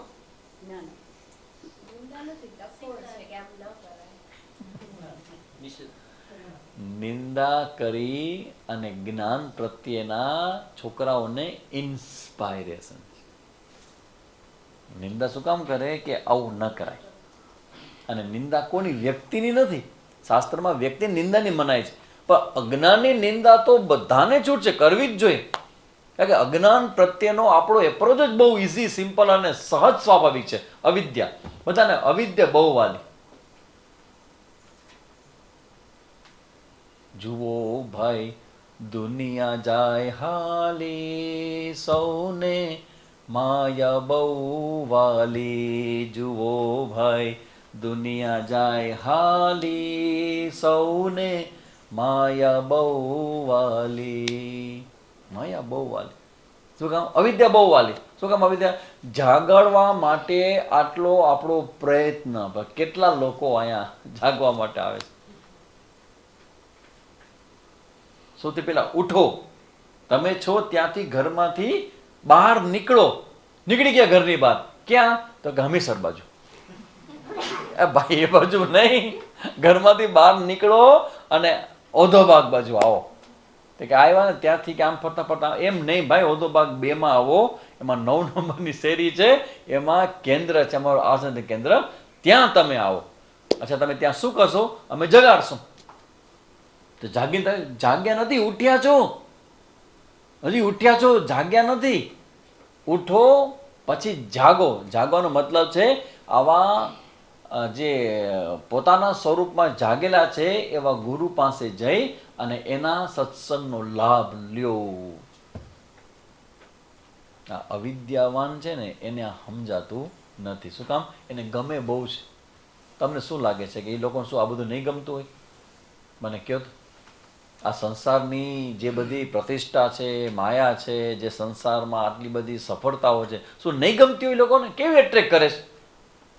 નિંદા કરી અને જ્ઞાન પ્રત્યેના છોકરાઓને ઇન્સ્પાયરેશન. નિંદા શું કામ કરે? કે આવું ન કરાય. અને નિંદા કોની? વ્યક્તિની નથી. શાસ્ત્રમાં વ્યક્તિની નિંદાની મનાય છે, પણ અજ્ઞાનની નિંદા તો બધાને છૂટ છે, કરવી જ જોઈએ. કારણ કે અજ્ઞાન પ્રત્યેનો આપણો એપ્રોચ જ બહુ ઇઝી, સિમ્પલ અને સહજ સ્વાભાવિક છે. અવિદ્યા, બધાને અવિદ્યા બહુ વાલી. જુઓ ભાઈ દુનિયા જાય હાલી, સૌને માયા બહુ વાલી. જુઓ ભાઈ દુનિયા જાય હાલી, સૌને માયા બહુ વાલી. માયા બહુ વાલી. શું કામ? અવિદ્યા બહુ વાલી. શું કામ અવિદ્યા? જાગવા માટે આટલો આપણો પ્રયત્ન. કેટલા લોકો અહીંયા જાગવા માટે આવે છે? સૌથી પહેલા ઉઠો, તમે છો ત્યાંથી ઘરમાંથી બહાર નીકળો. નીકળી ગયા ઘરની બહાર, ક્યાં? તો કે હમીસર બાજુ. ભાઈ એ બાજુ નહીં, ઘરમાંથી બહાર નીકળો અને ઓધોબાગ બાજુ આવો. તો કે આવ્યા ને ત્યાંથી કે આમ ફરતા ફરતા, એમ નહીં ભાઈ, ઓધોબાગ 2 માં આવો. એમાં 9 નંબરની શેરી છે, એમાં કેન્દ્ર છે, અમારું આસન કેન્દ્ર, ત્યાં તમે આવો. અચ્છા, તમે ત્યાં શું કરશો? અમે જગાડશું. તો જાગ્યા નથી, ઉઠ્યા છો, હજી ઉઠ્યા છો, જાગ્યા નથી. ઉઠો પછી જાગો. જાગવાનો મતલબ છે આવા જે પોતાના સ્વરૂપમાં જાગેલા છે એવા ગુરુ પાસે જઈ અને એના સત્સંગનો લાભ લ્યો. આ અવિદ્યાવાન છે ને એને આ સમજાતું નથી. શું કામ? એને ગમે બહુ છે. તમને શું લાગે છે કે એ લોકોને શું આ બધું નહીં ગમતું હોય? મને કહો તો. આ સંસારની જે બધી પ્રતિષ્ઠા છે, માયા છે, જે સંસારમાં આટલી બધી સફળતાઓ છે, શું નહીં ગમતી હોય લોકોને? કેવી એટ્રેક્ટ કરે છે?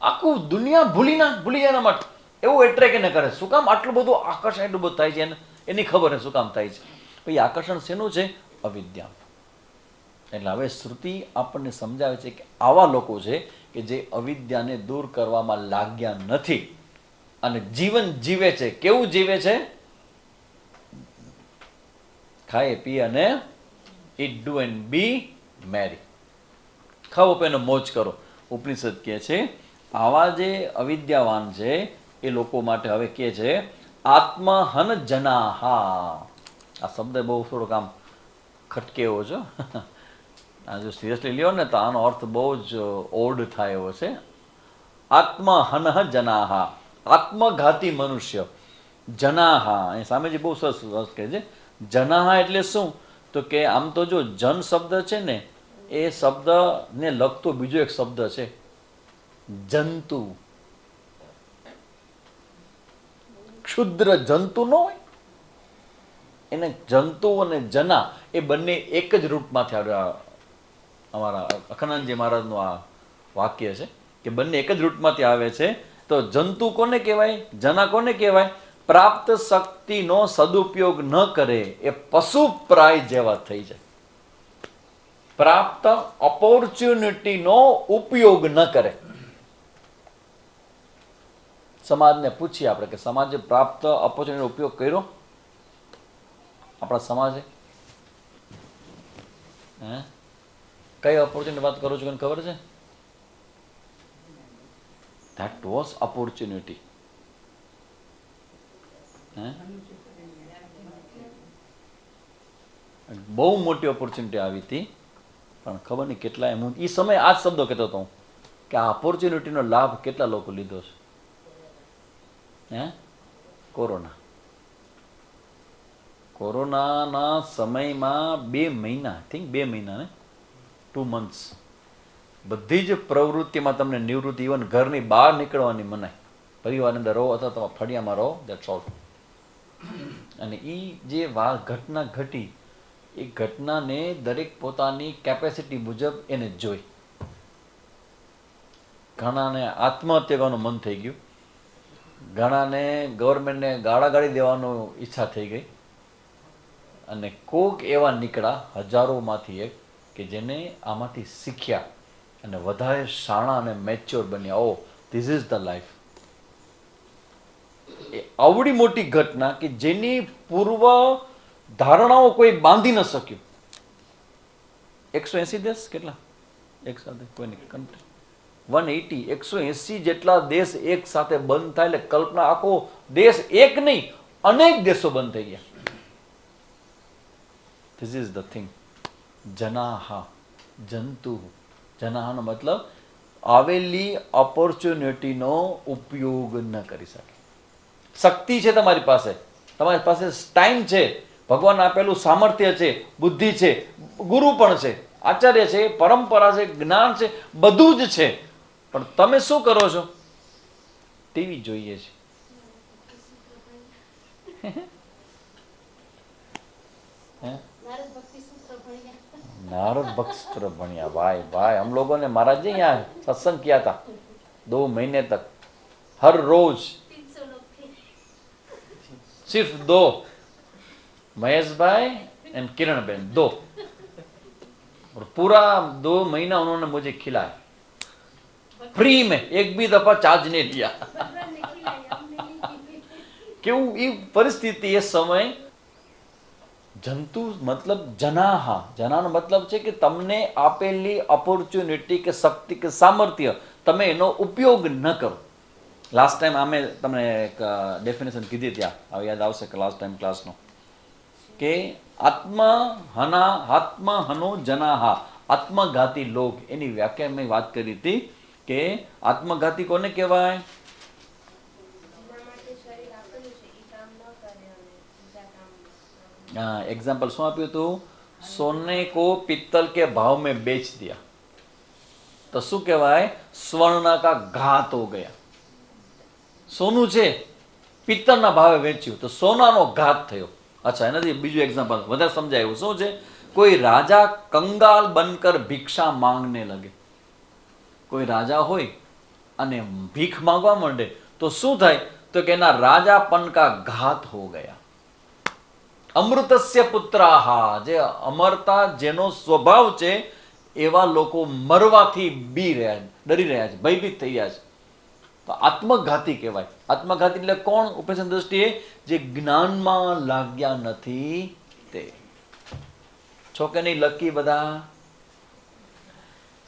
આખું દુનિયા ભૂલી જાય એના માટે એવું એટ્રેક્ટ એને કરે. શું કામ? આટલું બધું આકર્ષણ એટલું બધું થાય છે, એની ખબર છે શું કામ થાય છે. પછી આકર્ષણ શેનું છે? અવિદ્યા. એટલે હવે શ્રુતિ આપણને સમજાવે છે કે આવા લોકો છે કે જે અવિદ્યાને દૂર કરવામાં લાગ્યા નથી અને જીવન જીવે છે. કેવું જીવે છે? ખાય પી અને ઇટ ડુ એન્ડ બી મેરી. ખાઓ પીને મોજ કરો. ઉપનિષદ કહે છે આવા જે અવિદ્યાવાન છે એ લોકો માટે હવે કહે છે આત્મહન જનાહા. આ શબ્દ બહુ થોડોક આમ ખટકે એવો છે. આ જો સિરિયસલી લ્યો ને તો આનો અર્થ બહુ જ ઓડ થાય એવો છે. આત્મહન જનાહા, આત્મઘાતી મનુષ્ય. જનાહા એ સામેજી બહુ સરસ કહે છે. જનાહા એટલે શું? તો કે આમ તો જો જન શબ્દ છે ને એ શબ્દને લગતો બીજો એક શબ્દ છે જંતુ. ક્ષુદ્ર જંતુ ન હોય એને જંતુ અને જના એ બંને એક જ રૂટમાંથી આવ્યા. અમારા અખંડાનંદજી મહારાજનું આ વાક્ય છે કે બંને એક જ રૂટમાંથી આવે છે. તો જંતુ કોને કહેવાય? જના કોને કહેવાય? પ્રાપ્ત શક્તિનો સદુપયોગ ન કરે એ પશુ પ્રાય જેવા થઈ જાય. પ્રાપ્ત ઓપોર્ચ્યુનિટીનો ઉપયોગ ન કરે. સમાજને પૂછીએ આપણે કે સમાજે પ્રાપ્ત ઓપોર્ચ્યુનિટીનો ઉપયોગ કર્યો આપણા સમાજે? કઈ ઓપોર્ચ્યુનિટી વાત કરું છું મને ખબર છે? That was opportunity. બહુ મોટી ઓપોર્ચ્યુનિટી આવી હતી પણ ખબર નહીં કેટલા હું એ સમયે આ જ શબ્દો કહેતો હતો કે આ ઓપોર્ચ્યુનિટીનો લાભ કેટલા લોકો લીધો છે. કોરોના. કોરોનાના સમયમાં 2 મહિના આઈ થિંક 2 મહિના ને 2 months બધી જ પ્રવૃત્તિમાં તમને નિવૃત્તિ, ઇવન ઘરની બહાર નીકળવાની મનાય. પરિવારની અંદર રહો અથવા તમારા ફળિયામાં રહો, દેટ્સ ઓલ. અને એ જે ઘટના ઘટી એ ઘટનાને દરેક પોતાની કેપેસિટી મુજબ એને જોઈ. ઘણાને આત્મહત્યા કરવાનું મન થઈ ગયું, ઘણાને ગવર્મેન્ટને ગાળાગાળી દેવાનું ઈચ્છા થઈ ગઈ, અને કોક એવા નીકળ્યા હજારોમાંથી એક કે જેને આમાંથી શીખ્યા અને વધારે શાણા અને મેચ્યોર બન્યા. ઓ ધીસ ઇઝ ધ લાઈફ. એ આવડી મોટી ઘટના કે જેની પૂર્વ ધારણાઓ કોઈ બાંધી ન શક્યું. 180 દેશ કેટલા એક સાથે કોઈની કન્ટ્રી 180 180 જેટલા દેશ એક સાથે બંધ થાય એટલે કલ્પના, આખો દેશ એક નહીં અનેક દેશો બંધ થઈ ગયા. This is the thing. જનાહા, જંતુ. જનાહાનો મતલબ આવેલી ઓપોર્ચ્યુનિટીનો ઉપયોગ ન કરી શકે. શક્તિ છે તમારી પાસે, તમારી પાસે ટાઈમ છે, ભગવાન આપેલું સામર્થ્ય છે, બુદ્ધિ છે, ગુરુ પણ છે, આચાર્ય છે, પરંપરા છે, જ્ઞાન છે, બધું જ છે, પણ તમે શું કરો છો? ટીવી જોઈએ છે. नारद भक्त सूत्र बढ़िया भाई भाई. हम लोगों ने महाराज जी यहाँ सत्संग किया था 2 महीने तक, हर रोज सिर्फ 2, महेश भाई एंड किरण बहन 2, और पूरा 2 महीना उन्होंने मुझे खिलाया फ्री में, एक भी दफा चार्ज नहीं लिया. क्यों? ये परिस्थिति ये समय જંતુ મતલબ જનાહા. જનાનો મતલબ છે કે તમને આપેલી ઓપોર્ચ્યુનિટી કે શક્તિ કે સામર્થ્ય તમે એનો ઉપયોગ ન કરો. લાસ્ટ ટાઈમ અમે તમને એક ડેફિનેશન કીધી ત્યાં, હવે યાદ આવશે કે લાસ્ટ ટાઈમ ક્લાસનો, કે આત્મહનો જનાહા, આત્મઘાતી લોક. એની વ્યાખ્યા મેં વાત કરી હતી કે આત્મઘાતી કોને કહેવાય? एग्जाम्पल શું આપ્યું હતું? સોને કો પિત્તલ કે ભાવ में बेच दिया તો શું કહેવાય? સ્વર્ણ કા ઘાત હો ગયા. સોનું છે, પિત્તળના ભાવે વેચ્યું તો સોનાનો ઘાત થયો. અચ્છા, એનાથી બીજું એક્ઝામ્પલ વધારે સમજાયું. શું છે? કોઈ રાજા કંગાલ બનકર ભિક્ષા માંગને લગે. કોઈ રાજા હોય અને ભીખ માંગવા માંડે તો શું થાય? તો કે એના રાજાપન કા ઘાત હો ગયા. અમૃતસ્ય પુત્રાહા, જે અમરતા જેનો સ્વભાવ છે એવા લોકો મરવાથી ડરી રહ્યા છે, ભયભીત થઈ રહ્યા છે. તો આત્મઘાતી કહેવાય. આત્મઘાતી એટલે કોણ? ઉપનિષદ દ્રષ્ટિએ જે જ્ઞાનમાં લાગ્યા નથી તે. છો કે નહીં લકી બધા?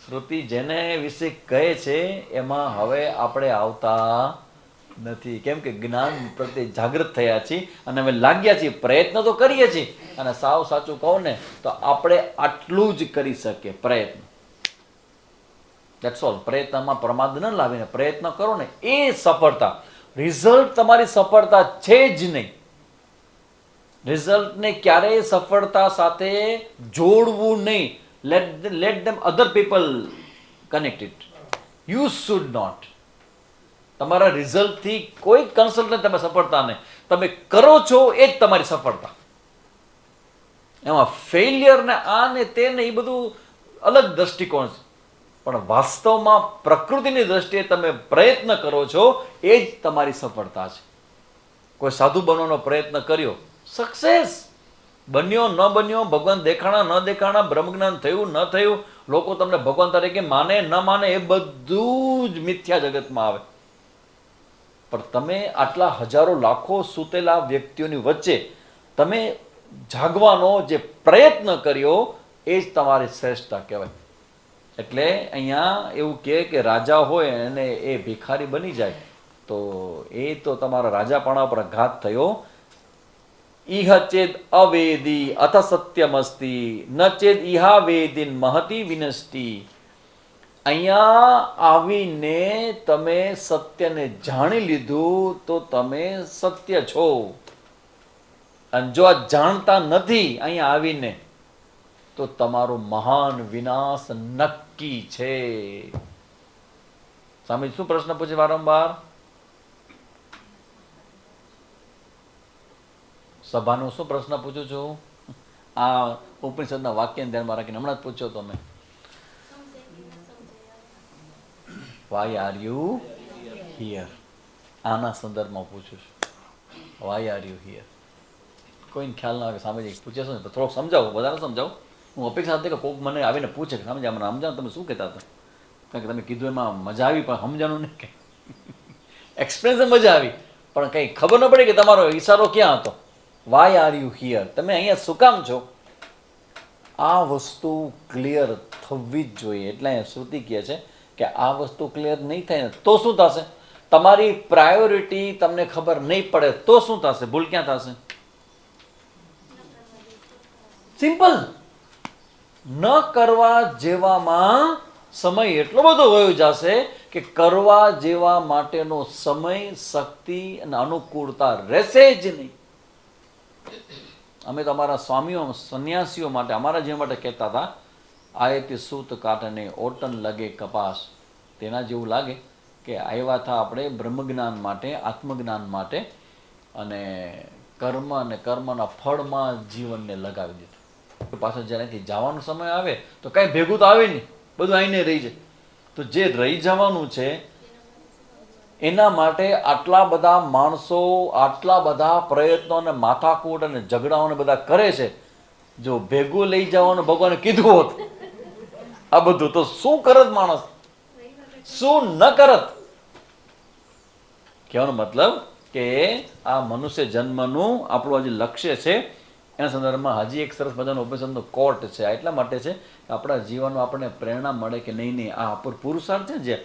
શ્રુતિ જેને વિશે કહે છે એમાં હવે આપણે આવતા નથી. કેમ કે જ્ઞાન પ્રત્યે જાગૃત થયા છીએ અને અમે લાગ્યા છીએ, પ્રયત્ન તો કરીએ છીએ. અને સાવ સાચું કહું ને તો આપણે આટલું જ કરી શકીએ, પ્રયત્ન. That's all. પ્રયત્નમાં પ્રમાદ ન લાવીને પ્રયત્ન કરો ને એ સફળતા. રિઝલ્ટ તમારી સફળતા છે જ નહીં. રિઝલ્ટને ક્યારેય સફળતા સાથે જોડવું નહીં. Let them other people connect it. You should not. તમારા રિઝલ્ટથી કોઈ કન્સલ્ટ નહીં તમે સફળતાને. તમે કરો છો એ જ તમારી સફળતા. એમાં ફેલિયર ને આ ને તે ને એ બધું અલગ દ્રષ્ટિકોણ છે. પણ વાસ્તવમાં પ્રકૃતિની દ્રષ્ટિએ તમે પ્રયત્ન કરો છો એ જ તમારી સફળતા છે. કોઈ સાધુ બનવાનો પ્રયત્ન કર્યો, સક્સેસ. બન્યો ન બન્યો, ભગવાન દેખાણા ન દેખાણા, બ્રહ્મજ્ઞાન થયું ન થયું, લોકો તમને ભગવાન તરીકે માને ન માને, એ બધું જ મિથ્યા જગતમાં આવે. પણ તમે આટલા હજારો લાખો સૂતેલા વ્યક્તિઓની વચ્ચે તમે જાગવાનો જે પ્રયત્ન કર્યો એ જ તમારી શ્રેષ્ઠતા કહેવાય. એટલે અહીંયા એવું કહે કે રાજા હોય અને એ ભિખારી બની જાય તો એ તો તમારા રાજાપણા પર ઘાત થયો. ઇહ ચેદ અવેદી અથ સત્યમસ્તિ ન ચેદ ઇહા વેદિન મહતી વિનષ્ટિ. અહીંયા આવીને તમે સત્યને જાણી લીધું તો તમે સત્ય છો. અને જો આ જાણતા નથી અહીંયા આવીને તો તમારો મહાન વિનાશ નક્કી છે. સ્વામી શું પ્રશ્ન પૂછે વારંવાર? સભાનો શું પ્રશ્ન પૂછું છું? આ ઉપનિષદના વાક્યને ધ્યાનમાં રાખીને હમણાં જ પૂછ્યો તો મેં. Why are you here? આના સંદર્ભમાં પૂછું છું. Why are you here? કોઈને ખ્યાલ ના આવે કે સામે પૂછે છે ને તો થોડોક સમજાવો, વધારે સમજાવો. હું અપેક્ષા હતી કે કોઈક મને આવીને પૂછે કે સમજાવ મને સમજાવો તમે શું કહેતા હતા. કારણ કે તમે કીધું એમાં મજા આવી પણ સમજાણું નહીં. કંઈ એક્સપિરિયન્સ મજા આવી પણ કંઈ ખબર ન પડી કે તમારો ઈશારો ક્યાં હતો. Why are you here? તમે અહીંયા શું કામ છો? આ વસ્તુ ક્લિયર થવી જ જોઈએ. એટલે અહીંયા શ્રુતિ કહે છે કે આ વસ્તુ ક્લિયર નહીં થાય ને તો શું થશે? તમારી પ્રાયોરિટી તમને ખબર નહીં પડે તો શું થશે? ભૂલ ક્યાં થશે? સિમ્પલ. ન કરવા જેવામાં સમય એટલો બધો વયો જશે કે કરવા જેવા માટેનો સમય, શક્તિ અને અનુકૂળતા રહેશે જ નહીં. અમે તમારા સ્વામીઓ સંન્યાસીઓ માટે, અમારા જે માટે કહેતા હતા, આયતી સૂત કાટને ઓટન લગે કપાસ. તેના જેવું લાગે કે આવ્યા હતા આપણે બ્રહ્મજ્ઞાન માટે, આત્મજ્ઞાન માટે, અને કર્મ અને કર્મના ફળમાં જીવનને લગાવી દીધું. પાછળ જ્યારે જવાનો સમય આવે તો કાંઈ ભેગું તો આવે નહીં, બધું આઈને રહી જાય. તો જે રહી જવાનું છે એના માટે આટલા બધા માણસો, આટલા બધા પ્રયત્નો અને માથાકૂટ અને ઝઘડાઓને બધા કરે છે. જો ભેગું લઈ જવાનું ભગવાને કીધું હોત આ બધું તો શું કરત માણસ, શું ન કરત. કહેવાનો મતલબ કે આ મનુષ્ય જન્મનું આપણું હજી લક્ષ્ય છે. એના સંદર્ભમાં હજી એક સરસ મજાનો ઉપનિષદનો કોર્ટ છે. આ એટલા માટે છે કે આપણા જીવનમાં આપણને પ્રેરણા મળે કે નહીં નહીં આ પુરુષાર્થ છે જે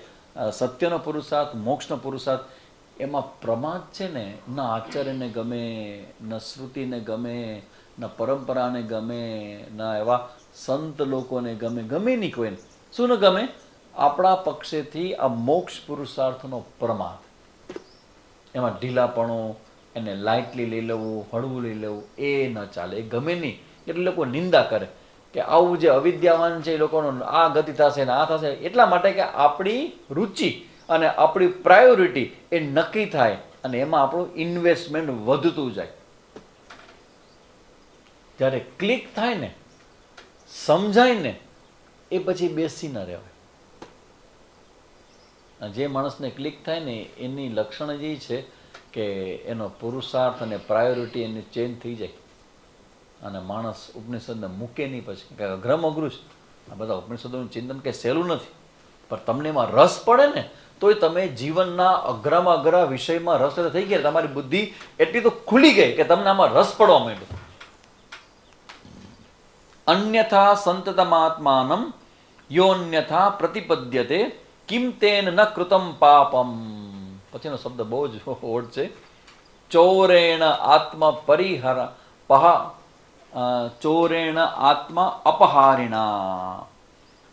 સત્યનો પુરુષાર્થ, મોક્ષનો પુરુષાર્થ, એમાં પ્રમાદ છે ને ન આચાર્યને ગમે, ન શ્રુતિને ગમે, ન પરંપરાને ગમે, ન એવા સંત લોકોને ગમે, ગમે નહીં કોઈને. શું ન ગમે? આપણા પક્ષેથી આ મોક્ષ પુરુષાર્થનો પ્રમાદ. એમાં ઢીલાપણો, એને લાઇટલી લઈ લેવું, હળવું લઈ લેવું, એ ન ચાલે, એ ગમે નહીં. એટલે લોકો નિંદા કરે કે આવું જે અવિદ્યાવાન છે એ લોકોનો આ ગતિ થશે ને આ થશે. એટલા માટે કે આપણી રુચિ અને આપણી પ્રાયોરિટી એ નક્કી થાય અને એમાં આપણું ઇન્વેસ્ટમેન્ટ વધતું જાય. જ્યારે ક્લિક થાય ને, સમજાય ને, એ પછી બેસી ન રહેવાય. જે માણસને ક્લિક થાય ને એની લક્ષણ જ એ છે કે એનો પુરુષાર્થ અને પ્રાયોરિટી એની ચેન્જ થઈ જાય. અને માણસ ઉપનિષદને મૂકે નહીં પછી કે અઘરમ અઘરું છે. આ બધા ઉપનિષદોનું ચિંતન કંઈ સહેલું નથી, પણ તમને એમાં રસ પડે ને તોય તમે જીવનના અઘરામાં અઘરા વિષયમાં રસ થઈ ગયા, તમારી બુદ્ધિ એટલી તો ખુલી ગઈ કે તમને આમાં રસ પડવા માંડ્યો. અન્યથા સંતતમાત્માનમ યોન્યથા પ્રતિપદ્યતે કિમ તેન ન કૃતમ પાપમ. પછીનો શબ્દ બહુ જ ઓડ છે. ચોરેણ આત્મા પરિહર ચોરેણ આત્મા અપહારિણા.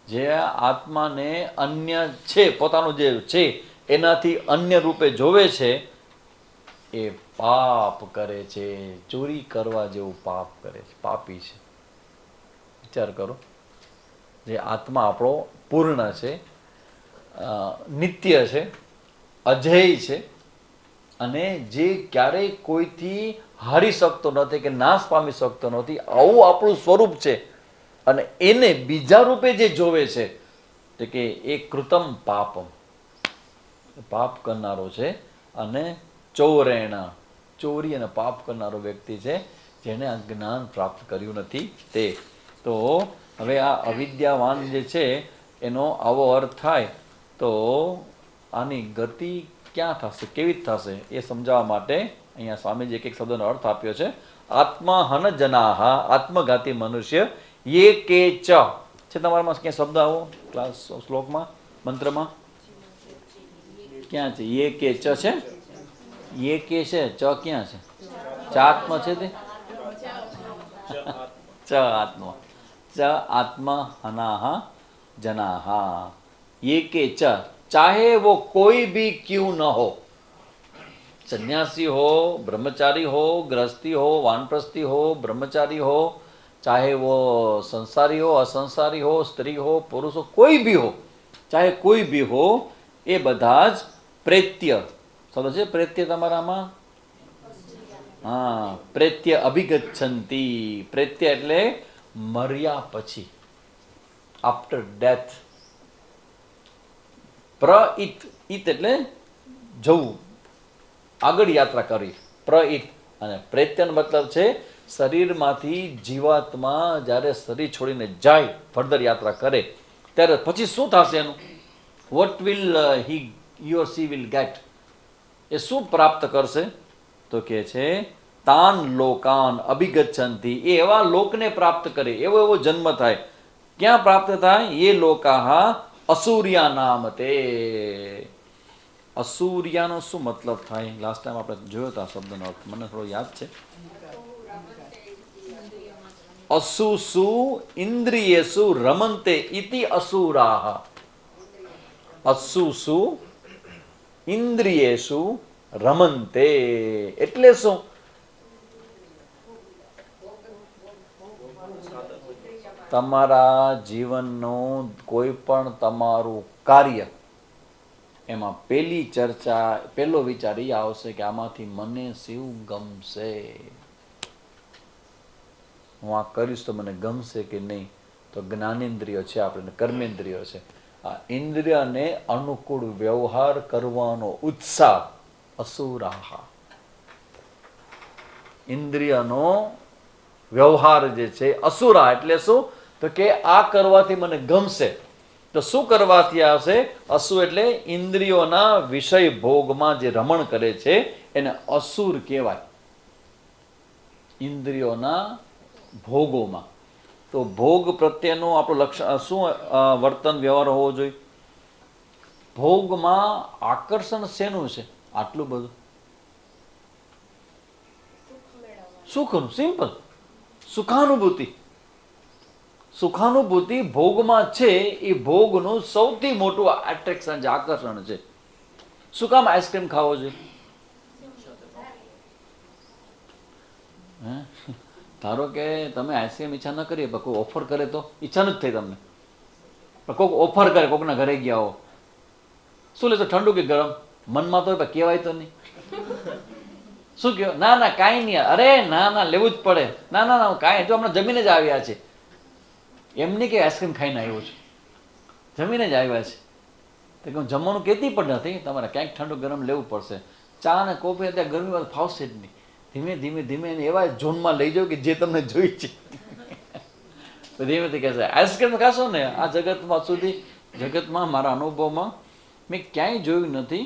જે આત્માને અન્ય છે, પોતાનું જે છે એનાથી અન્ય રૂપે જોવે છે એ પાપ કરે છે. ચોરી કરવા જેવું પાપ કરે છે, પાપી છે. વિચાર કરો, જે આત્મા આપણો પૂર્ણ છે, નિત્ય છે, અજેય છે, અને જે ક્યારેય કોઈથી હારી શકતો નથી કે નાશ પામી શકતો નથી, આવું આપણું સ્વરૂપ છે. અને એને બીજા રૂપે જે જોવે છે તો કે એ કૃતમ પાપમ, પાપ કરનારો છે. અને ચોરેણ, ચોરી અને પાપ કરનારો વ્યક્તિ છે જેણે આ જ્ઞાન પ્રાપ્ત કર્યું નથી તે. તો હવે આ અવિદ્યાવાન જે છે એનો આવો અર્થ થાય તો આની ગતિ ક્યાં થશે, કેવી થશે એ સમજાવવા માટે અહીંયા સ્વામીજી એક શબ્દનો અર્થ આપ્યો છે. આત્મહન જનાહ, આત્મઘાતી મનુષ્ય, યે કે ચ છે. તમારામાં ક્યાં શબ્દ આવો ક્લાસ શ્લોકમાં, મંત્રમાં ક્યાં છે? યે કે ચ છે, યે કે છે, ચ ક્યાં છે? ચાત્મ છે તે ચ આત્મા, ચ આત્મહનાહ જનાહ, ये के च, चाहे वो कोई भी क्यों न हो, सन्यासी हो, ब्रह्मचारी हो, गृहस्थी हो, वानप्रस्थी हो, ब्रह्मचारी हो, चाहे वो संसारी हो, असंसारी हो, स्त्री हो, पुरुष हो, कोई भी हो, चाहे कोई भी हो, એ બધા જ પ્રેત્ય શબ્દ છે. પ્રેત્ય તમારામાં હા, પ્રેત્ય અભિગચ્છન્તિ. પ્રેત્ય એટલે મર્યા પછી, આફ્ટર ડેથ. પ્રઈત, ઈત એટલે જવું, આગળ યાત્રા કરવી, પ્રઈત. અને પ્રેત્યનો મતલબ છે શરીરમાંથી જીવાત્મા જ્યારે શરીર છોડીને જાય, ફર્ધર યાત્રા કરે, ત્યારે પછી શું થશે એનું? What will he or she will get? એ શું પ્રાપ્ત કરશે? તો કે છે તાન લોકાન અભિગચ્છન્તિ. એ એવા લોકને પ્રાપ્ત કરે, એવો એવો જન્મ થાય. ક્યાં પ્રાપ્ત થાય? એ લોકાહ અસૂર્યા નામ તે. અસૂર્યાનો શું મતલબ થાય? લાસ્ટ ટાઈમ આપણે જોયો હતો આ શબ્દનો અર્થ, મને થોડો યાદ છે. અસુસુ ઇન્દ્રિયેસુ રમંતે ઇતિ અસુરાહ. અસુસુ ઇન્દ્રિયેસુ રમંતે એટલે શું? તમારા જીવનનું કોઈ પણ તમારું કાર્ય, એમાં પહેલી ચર્ચા, પહેલો વિચાર એ આવશે કે આમાંથી મને શું ગમશે, હું આ કરીશ તો મને ગમશે કે નહીં. તો જ્ઞાનેન્દ્રિય છે આપણે, કર્મેન્દ્રિય છે. આ ઇન્દ્રિયને અનુકૂળ વ્યવહાર કરવાનો ઉત્સાહ અસુરાહ. ઇન્દ્રિયનો વ્યવહાર જે છે અસુરા એટલે શું? તો કે આ કરવાથી મને ગમશે. તો શું કરવાથી આવશે? અસુ એટલે ઇન્દ્રિયોના વિષય ભોગમાં જે રમણ કરે છે એને અસુર કહેવાય. ઇન્દ્રિયોના ભોગોમાં. તો ભોગ પ્રત્યેનું આપણું લક્ષણ શું વર્તન વ્યવહાર હોવો જોઈએ? ભોગમાં આકર્ષણ શેનું છે આટલું બધું? સુખનું, સિમ્પલ. સુખાનુભૂતિ. સુખાનુભૂતિ ભોગમાં છે. એ ભોગનું સૌથી મોટું એટ્રેક્શન છે, આકર્ષણ છે. શું કામ આઈસ્ક્રીમ ખાવો જોઈએ? ધારો કે તમે આઈસ્ક્રીમ ઈચ્છા ન કરીએ, પણ કોઈ ઓફર કરે તો ઈચ્છા નથી થઈ તમને. પણ કોઈક ઓફર કરે, કોઈકના ઘરે ગયા હો, શું લેશો? ઠંડુ કે ગરમ? મનમાં તો કહેવાય તો નહીં. શું કહો? ના ના કાંઈ નહીં, અરે ના ના લેવું જ પડે, ના ના ના કાંઈ, જો હમણાં જમીને જ આવ્યા છે. એમ નહીં કે આઈસ્ક્રીમ ખાઈને આવ્યો છું, જમીને જ આવ્યા છે. તો કે હું જમવાનું કહેતી પણ નથી, તમારે ક્યાંક ઠંડુ ગરમ લેવું પડશે. ચા અને કોફી અત્યારે ગરમીમાં ફાવશે જ નહીં. ધીમે ધીમે ધીમે એને એવા ઝોનમાં લઈ જાઓ કે જે તમને જોઈ છે. ધીમેથી કહેશે આઈસ્ક્રીમ ખાશો ને, આ જગતમાં સુધી જગતમાં મારા અનુભવમાં મેં ક્યાંય જોયું નથી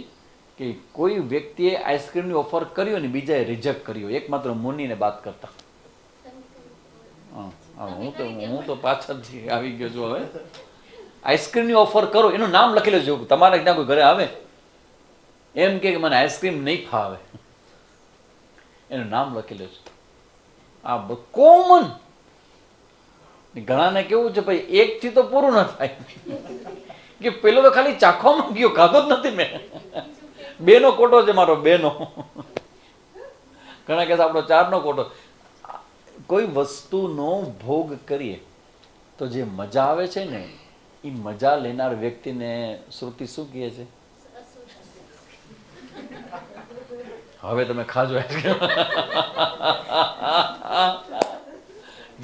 કે કોઈ વ્યક્તિએ આઈસ્ક્રીમની ઓફર કરી હોય ને બીજાએ રિજેક્ટ કરી હોય, એકમાત્ર મુનિને વાત કરતા. હું તો પાછળથી આવી ગયો છું. હવે આઈસ્ક્રીમની ઓફર કરો, એનું નામ લખી લેજો. તમારે ત્યાં કોઈ ઘરે આવે એમ કે મને આઈસ્ક્રીમ નહીં ફાવે, એનું નામ લખી લેજો. આ કોમન. ઘણાને કેવું છે ભાઈ એકથી તો પૂરું ન થાય કે પેલો તો ખાલી ચાખવામાં ગયો, ખાધો જ નથી મેં. બેનો કોટો છે મારો, બેનો. ઘણા કહેશે આપણો 4નો કોટો. કોઈ વસ્તુનો ભોગ કરીએ તો જે મજા આવે છે ને, એ મજા લેનાર વ્યક્તિને શ્રુતિ શું કહે છે? હવે તમે ખાજો.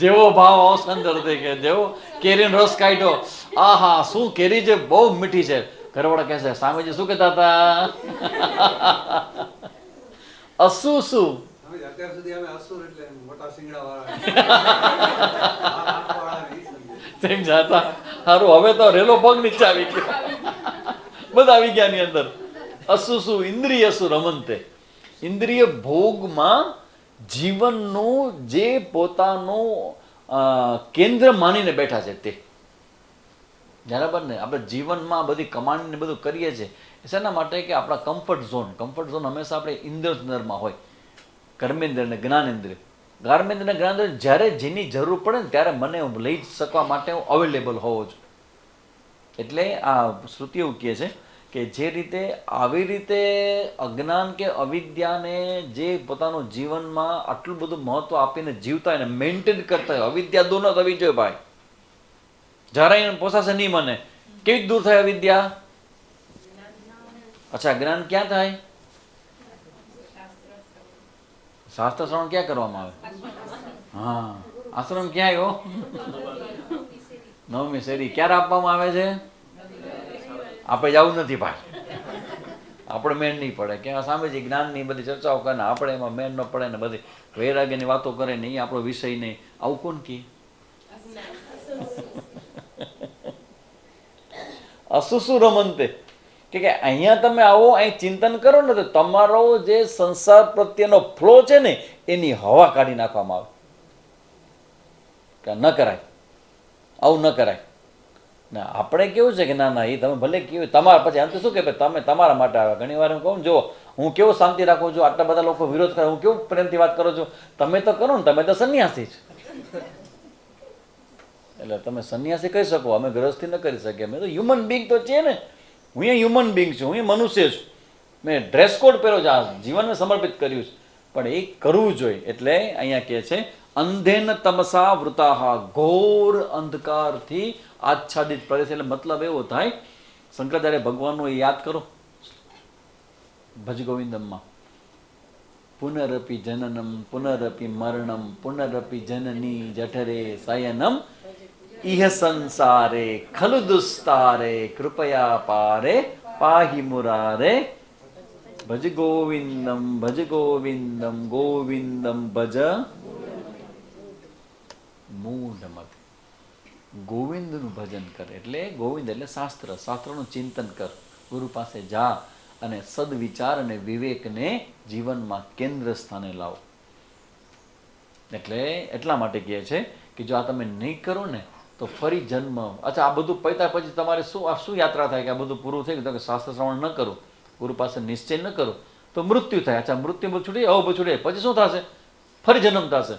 જેવો ભાવ અવસંદર થઈ કે જેવો કેરીનો રસ કાઢ્યો, આહા શું કેરી છે, બહુ મીઠી છે. ઘરવાળા કહે છે સ્વામીજી શું કહેતા હતા? અસુ શું? અત્યાર સુધી અમે અસુર એટલે મોટા સિંગડા વાળા સમજાતા સારું. હવે તો રેલો પગ નીચે આવી ગયો, બધા આવી ગયા ની અંદર. અસુ શું? ઇન્દ્રિય શું રમંતે. ઇન્દ્રિય ભોગમાં જીવનનું જે પોતાનું કેન્દ્ર માનીને બેઠા છે તે. બરાબર ને? આપણે જીવનમાં બધી કમાણીને બધું કરીએ છીએ શેના માટે? કે આપણા કમ્ફર્ટ ઝોન હંમેશા આપણે ઇન્દ્રિયમાં હોય. કર્મેન્દ્ર ને જ્ઞાનેન્દ્રિય. કર્મેન્દ્ર ને જ્ઞાનેન્દ્ર જ્યારે જેની જરૂર પડે ને ત્યારે મને લઈ શકવા માટે હું અવેલેબલ હોવો છું. એટલે આ શ્રુતિ એવું કહે છે કે જે રીતે આવી રીતે અજ્ઞાન કે અવિદ્યાને જે પોતાનું જીવનમાં આટલું બધું મહત્વ આપીને જીવતા હોય ને મેન્ટેન કરતા હોય, અવિદ્યા દૂર ન થવી જોઈએ ભાઈ. જરાય પોસાશે નહીં મને. કેવી દૂર થાય અવિદ્યા? અચ્છા, જ્ઞાન ક્યાં થાય? શાસ્ત્ર શ્રવણ ક્યાં કરવામાં આવે? હા, આશ્રમ ક્યાં આવ્યો? 9મી શેરી. ક્યારે આપવામાં આવે છે? આપણે જવું નથી ભાઈ, આપણે મેન નહીં પડે. કે સામેથી જ્ઞાનની બધી ચર્ચાઓ કરે ને આપણે એમાં મેન ન પડે ને બધી વૈરાગ્યની વાતો કરે ને એ આપણો વિષય નહીં. આવું કોણ કહે? અસુસુ રમંતે. કે અહીંયા તમે આવો, અહીં ચિંતન કરો ને તો તમારો જે સંસાર પ્રત્યેનો ફ્લો છે ને એની હવા કાઢી નાખવામાં આવે. કે ન કરાય, આવું ન કરાય. ના, આપણે કેવું છે કે ના ના એ તમે ભલે કેવું તમારા પછી આમ તો શું કે તમે તમારા માટે આવે. ઘણી વાર હું કહું જો હું કેવું શાંતિ રાખું છું, આટલા બધા લોકો વિરોધ કરે, હું કેવું પ્રેમથી વાત કરું છું. તમે તો કરો ને, તમે તો સંન્યાસી છો. એટલે તમે સંન્યાસી કહી શકો, અમે ગૃહસ્થી ન કરી શકીએ. અમે તો હ્યુમન બિંગ તો છે ને. હું એ હ્યુમન બિંગ છું, હું એ મનુષ્ય છું. મેં ડ્રેસ કોડ પહેર્યો છે, આ જીવનને સમર્પિત કર્યું છે. પણ એ કરવું જોઈએ. એટલે અહીંયા કહે છે અંધેન તમસા વૃતાહા, ઘોર અંધકારથી આચ્છાદિત પ્રદેશ. એટલે મતલબ એવો થાય, શંકરાચાર્ય ભગવાનનું એ યાદ કરો ભજ ગોવિંદમમાં. પુનરપી જનનમ પુનરપી મરણમ પુનરપી જનની જઠરે શયનમ ઇહ સંસારે ખલુ દુસ્તારે કૃપયા પારે પાહી મુરારે ભજ ગોવિંદમ ગોવિંદમ ભજ મૂઢમત. ગોવિંદનું ભજન કર. એટલે ગોવિંદ એટલે શાસ્ત્રનું ચિંતન કર. ગુરુ પાસે જા અને સદવિચાર અને વિવેકને જીવનમાં કેન્દ્ર સ્થાને લાવો. એટલે એટલા માટે કહે છે કે જો આ તમે નહીં કરો ને તો ફરી જન્મ. અચ્છા, આ બધું પૈતા પછી તમારે શું યાત્રા થાય કે આ બધું પૂરું થઈ ગયું તો શાસ્ત્ર શ્રવણ ન કરું, ગુરુ પાસે નિશ્ચય ન કરું તો મૃત્યુ થાય. અચ્છા, મૃત્યુ બધું છૂટી આવું બધું છૂટે પછી શું થશે? ફરી જન્મ થશે,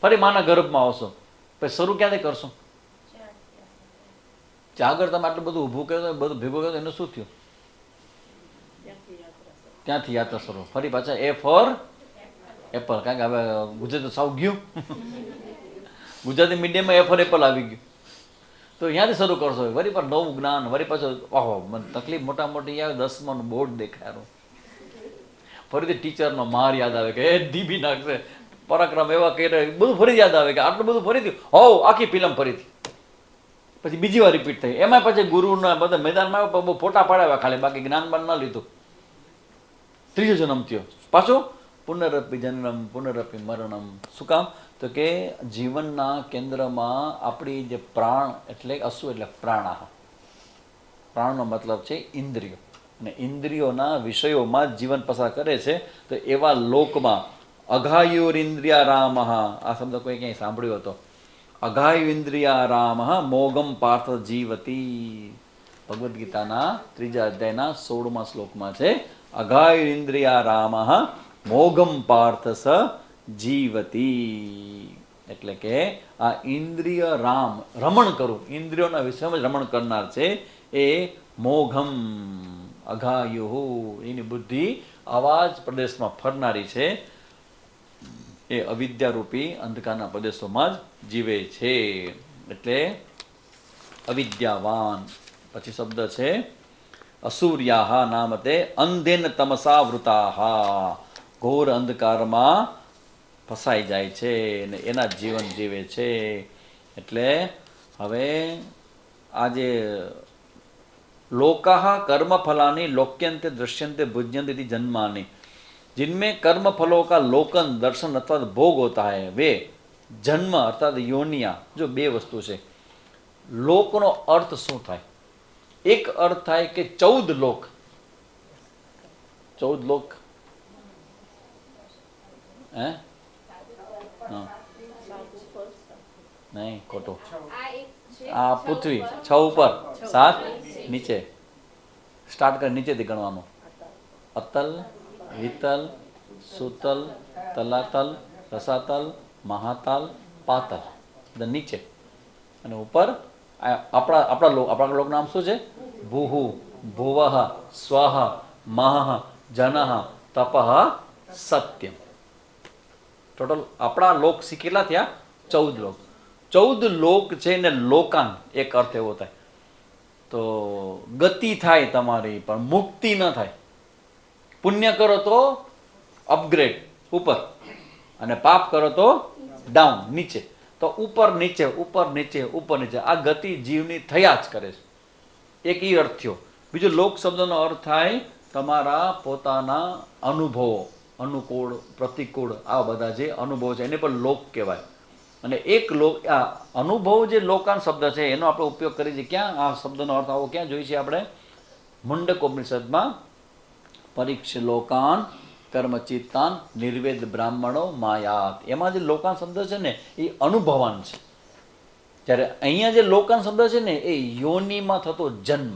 ફરી માના ગર્ભમાં આવશો. પછી શરૂ ક્યાંથી કરશો? આગળ તમે આટલું બધું ઊભું કર્યું, બધું ભેગું કર્યું, એનું શું થયું? ત્યાંથી યાત્રા શરૂ. ફરી પાછા એ ફોર એપલ. કારણ કે હવે ગુજરાતી સાવ ગયું, ગુજરાતી મીડિયમમાં એ ફોર એપલ આવી ગયું. તો અહીંયાથી શરૂ કરશો. વળી પર નવું જ્ઞાન, વળી પાછું ઓહો મને તકલીફ મોટા મોટી આવે, 10માનું બોર્ડ દેખાયું, ફરીથી ટીચરનો માર યાદ આવે કે એ દીબી નાખશે, પરાક્રમ એવા કહી રહ્યા, બધું ફરી યાદ આવે કે આટલું બધું ફરીથી હોવ આખી ફિલ્મ ફરીથી. પછી બીજી વાર રિપીટ થઈ. એમાં પછી ગુરુના બધા મેદાનમાં બહુ ફોટા પાડાવ્યા ખાલી, બાકી જ્ઞાન બાન ન લીધું. ત્રીજો જન્મ થયો, પાછો પુનરપી જનનમ પુનરપી મરણમ. શું કામ? તો કે જીવનના કેન્દ્રમાં આપણી જે પ્રાણ એટલે અસુ એટલે પ્રાણા. પ્રાણનો મતલબ છે ઇન્દ્રિયો, અને ઇન્દ્રિયોના વિષયોમાં જ જીવન પસાર કરે છે. તો એવા લોકમાં અઘાયુરિન્દ્રિયા રામ, આ શબ્દ કોઈ ક્યાંય સાંભળ્યો હતો? અઘાયુઇન્દ્રિયા રામ મોગમ પાર્થ જીવતી. ભગવદ્ ગીતાના 3જા અધ્યાયના 16મા શ્લોકમાં છે અઘાયુઇન્દ્રિયા રામ મોગમ પાર્થ સ જીવતી. એટલે કે આ ઇન્દ્રિય રામ, રમણ કરું, ઇન્દ્રિયોના વિષયમાં જ રમણ કરનાર છે એ મોઘમ, અઘાયુ, એની બુદ્ધિ આવા જ પ્રદેશમાં ફરનારી છે, એ અવિદ્યારૂપી અંધકારના પ્રદેશોમાં જ જીવે છે. એટલે અવિદ્યાવાન. પછી શબ્દ છે અસૂર્યાહા નામતે અંધેન તમસા વૃતાહા, ઘોર અંધકારમાં ફસાઈ જાય છે અને એના જીવન જીવે છે. એટલે હવે આજે લોકાહ કર્મફલાની લોક્યંતે दृश्यन्ते भुज्यन्ते जन्मानि जिनमें कर्म फलों का लोकन दर्शन अर्थात भोग होता है वे जन्म अर्थात योनिया. जो બે વસ્તુ છે. લોકનો અર્થ શું થાય? એક અર્થ થાય કે 14 લોક. 14 લોક હે? નહીં, ખોટું. આ પૃથ્વી 6 ઉપર, 7 નીચે. સ્ટાર્ટ કરી નીચેથી ગણવાનું. અતલ, વિતલ, સુતલ, તલાતલ, રસાતલ, મહાતલ, પાતલ. નીચે અને ઉપર આપણા લોક નામ શું છે? ભૂહુ, ભુવઃ, સ્વઃ, મહઃ, જનઃ, તપઃ, સત્યમ. ટોટલ આપણા લોક કેટલા થયા? 14 લોક. 14 લોક છે ને લોકાન એક અર્થ એવો થાય તો ગતિ થાય તમારી, પણ મુક્તિ ન થાય. પુણ્ય કરો તો અપગ્રેડ ઉપર, અને પાપ કરો તો ડાઉન નીચે. તો ઉપર નીચે ઉપર નીચે ઉપર નીચે આ ગતિ જીવની થયા જ કરે છે. એક એ અર્થ થયો. બીજો લોક શબ્દનો અર્થ થાય તમારા પોતાના અનુભવો, અનુકૂળ પ્રતિકૂળ, આ બધા જે અનુભવો છે એને પણ લોક કહેવાય. અને એક લોક, આ અનુભવ જે લોકાન શબ્દ છે એનો આપણે ઉપયોગ કરીએ છીએ ક્યાં? આ શબ્દનો અર્થ આવો ક્યાં જોઈએ છીએ આપણે? મુંડક ઉપનિષદમાં પરીક્ષ લોકાન કર્મચિત્તાન નિર્વેદ બ્રાહ્મણો માયાત. એમાં જે લોકાન શબ્દ છે ને એ અનુભવાન છે. જ્યારે અહીંયા જે લોકાન શબ્દ છે ને એ યોનિમાં થતો જન્મ,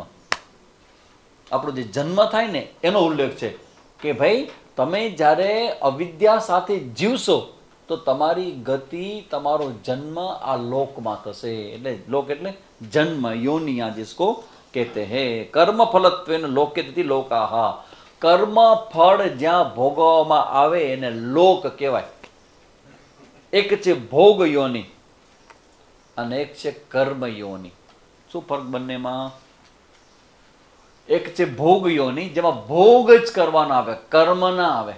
આપણો જે જન્મ થાય ને એનો ઉલ્લેખ છે કે ભાઈ તમે જ્યારે અવિદ્યા સાથે જીવશો તો તમારી ગતિ, તમારો જન્મ આ લોકમાં થશે. એટલે લોક એટલે જન્મ, યોનિયા जिसको कहते हैं. કર્મ ફલત્વેન લોકેતિ લોકાહા. કર્મ ફળ જ્યાં ભોગવવામાં આવે એને લોક કહેવાય. એક છે ભોગ યોનિ અને એક છે કર્મ યોનિ. શું ફરક બંનેમાં? એક છે ભોગ યોનિ, જેમાં ભોગ જ કરવાનો આવે, કર્મ ના આવે.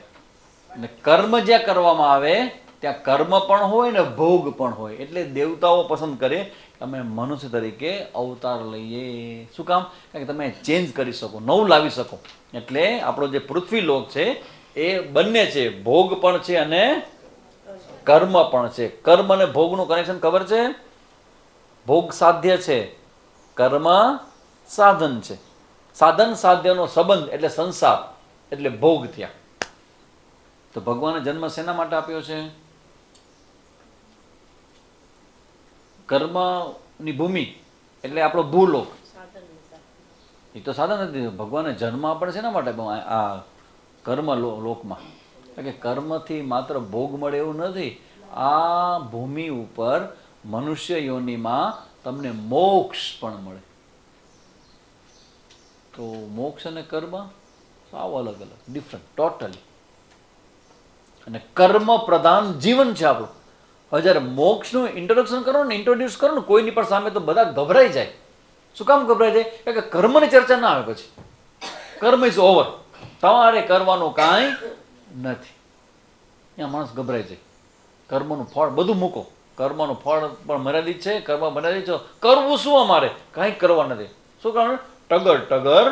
અને કર્મ જ્યાં કરવામાં આવે ત્યાં કર્મ પણ હોય ને ભોગ પણ હોય. એટલે દેવતાઓ પસંદ કરે કે અમે મનુષ્ય તરીકે અવતાર લઈએ. શું કામ? કારણ કે તમે ચેન્જ કરી શકો, નવું લાવી શકો. એટલે આપણો જે પૃથ્વી લોક છે એ બંને છે, ભોગ પણ છે અને કર્મ પણ છે. કર્મ અને ભોગનું કનેક્શન ખબર છે? ભોગ સાધ્ય છે, કર્મ સાધન છે. સાધન સાધ્યનો સંબંધ એટલે સંસાર, એટલે ભોગ થયા. તો ભગવાને જન્મ શેના માટે આપ્યો છે? કર્મની ભૂમિ એટલે આપણો ભૂલોક. એ તો સાધન નથી. ભગવાને જન્મ આપણે શેના માટે આ કર્મ લોકમાં? કે કર્મથી માત્ર ભોગ મળે એવું નથી. આ ભૂમિ ઉપર મનુષ્ય યોનિમાં તમને મોક્ષ પણ મળે. તો મોક્ષ અને કર્મ સાવ અલગ અલગ, ડિફરન્ટ, ટોટલી. અને કર્મ પ્રધાન જીવન છે આપણું. હવે જ્યારે મોક્ષનું ઇન્ટ્રોડક્શન કરો ને, ઇન્ટ્રોડ્યુસ કરો ને કોઈની પણ સામે તો બધા ગભરાઈ જાય. શું કામ ગભરાઈ જાય? કારણ કે કર્મની ચર્ચા ના આવે પછી. કર્મ ઇઝ ઓવર, તમારે કરવાનું કાંઈ નથી. ત્યાં માણસ ગભરાઈ જાય. કર્મનું ફળ બધું મૂકો, કર્મનું ફળ પણ મર્યાદિત છે, કર્મ મર્યાદિત છે, કરવું શું અમારે? કાંઈ કરવા નથી. શું કરવાનું? ટગર ટગર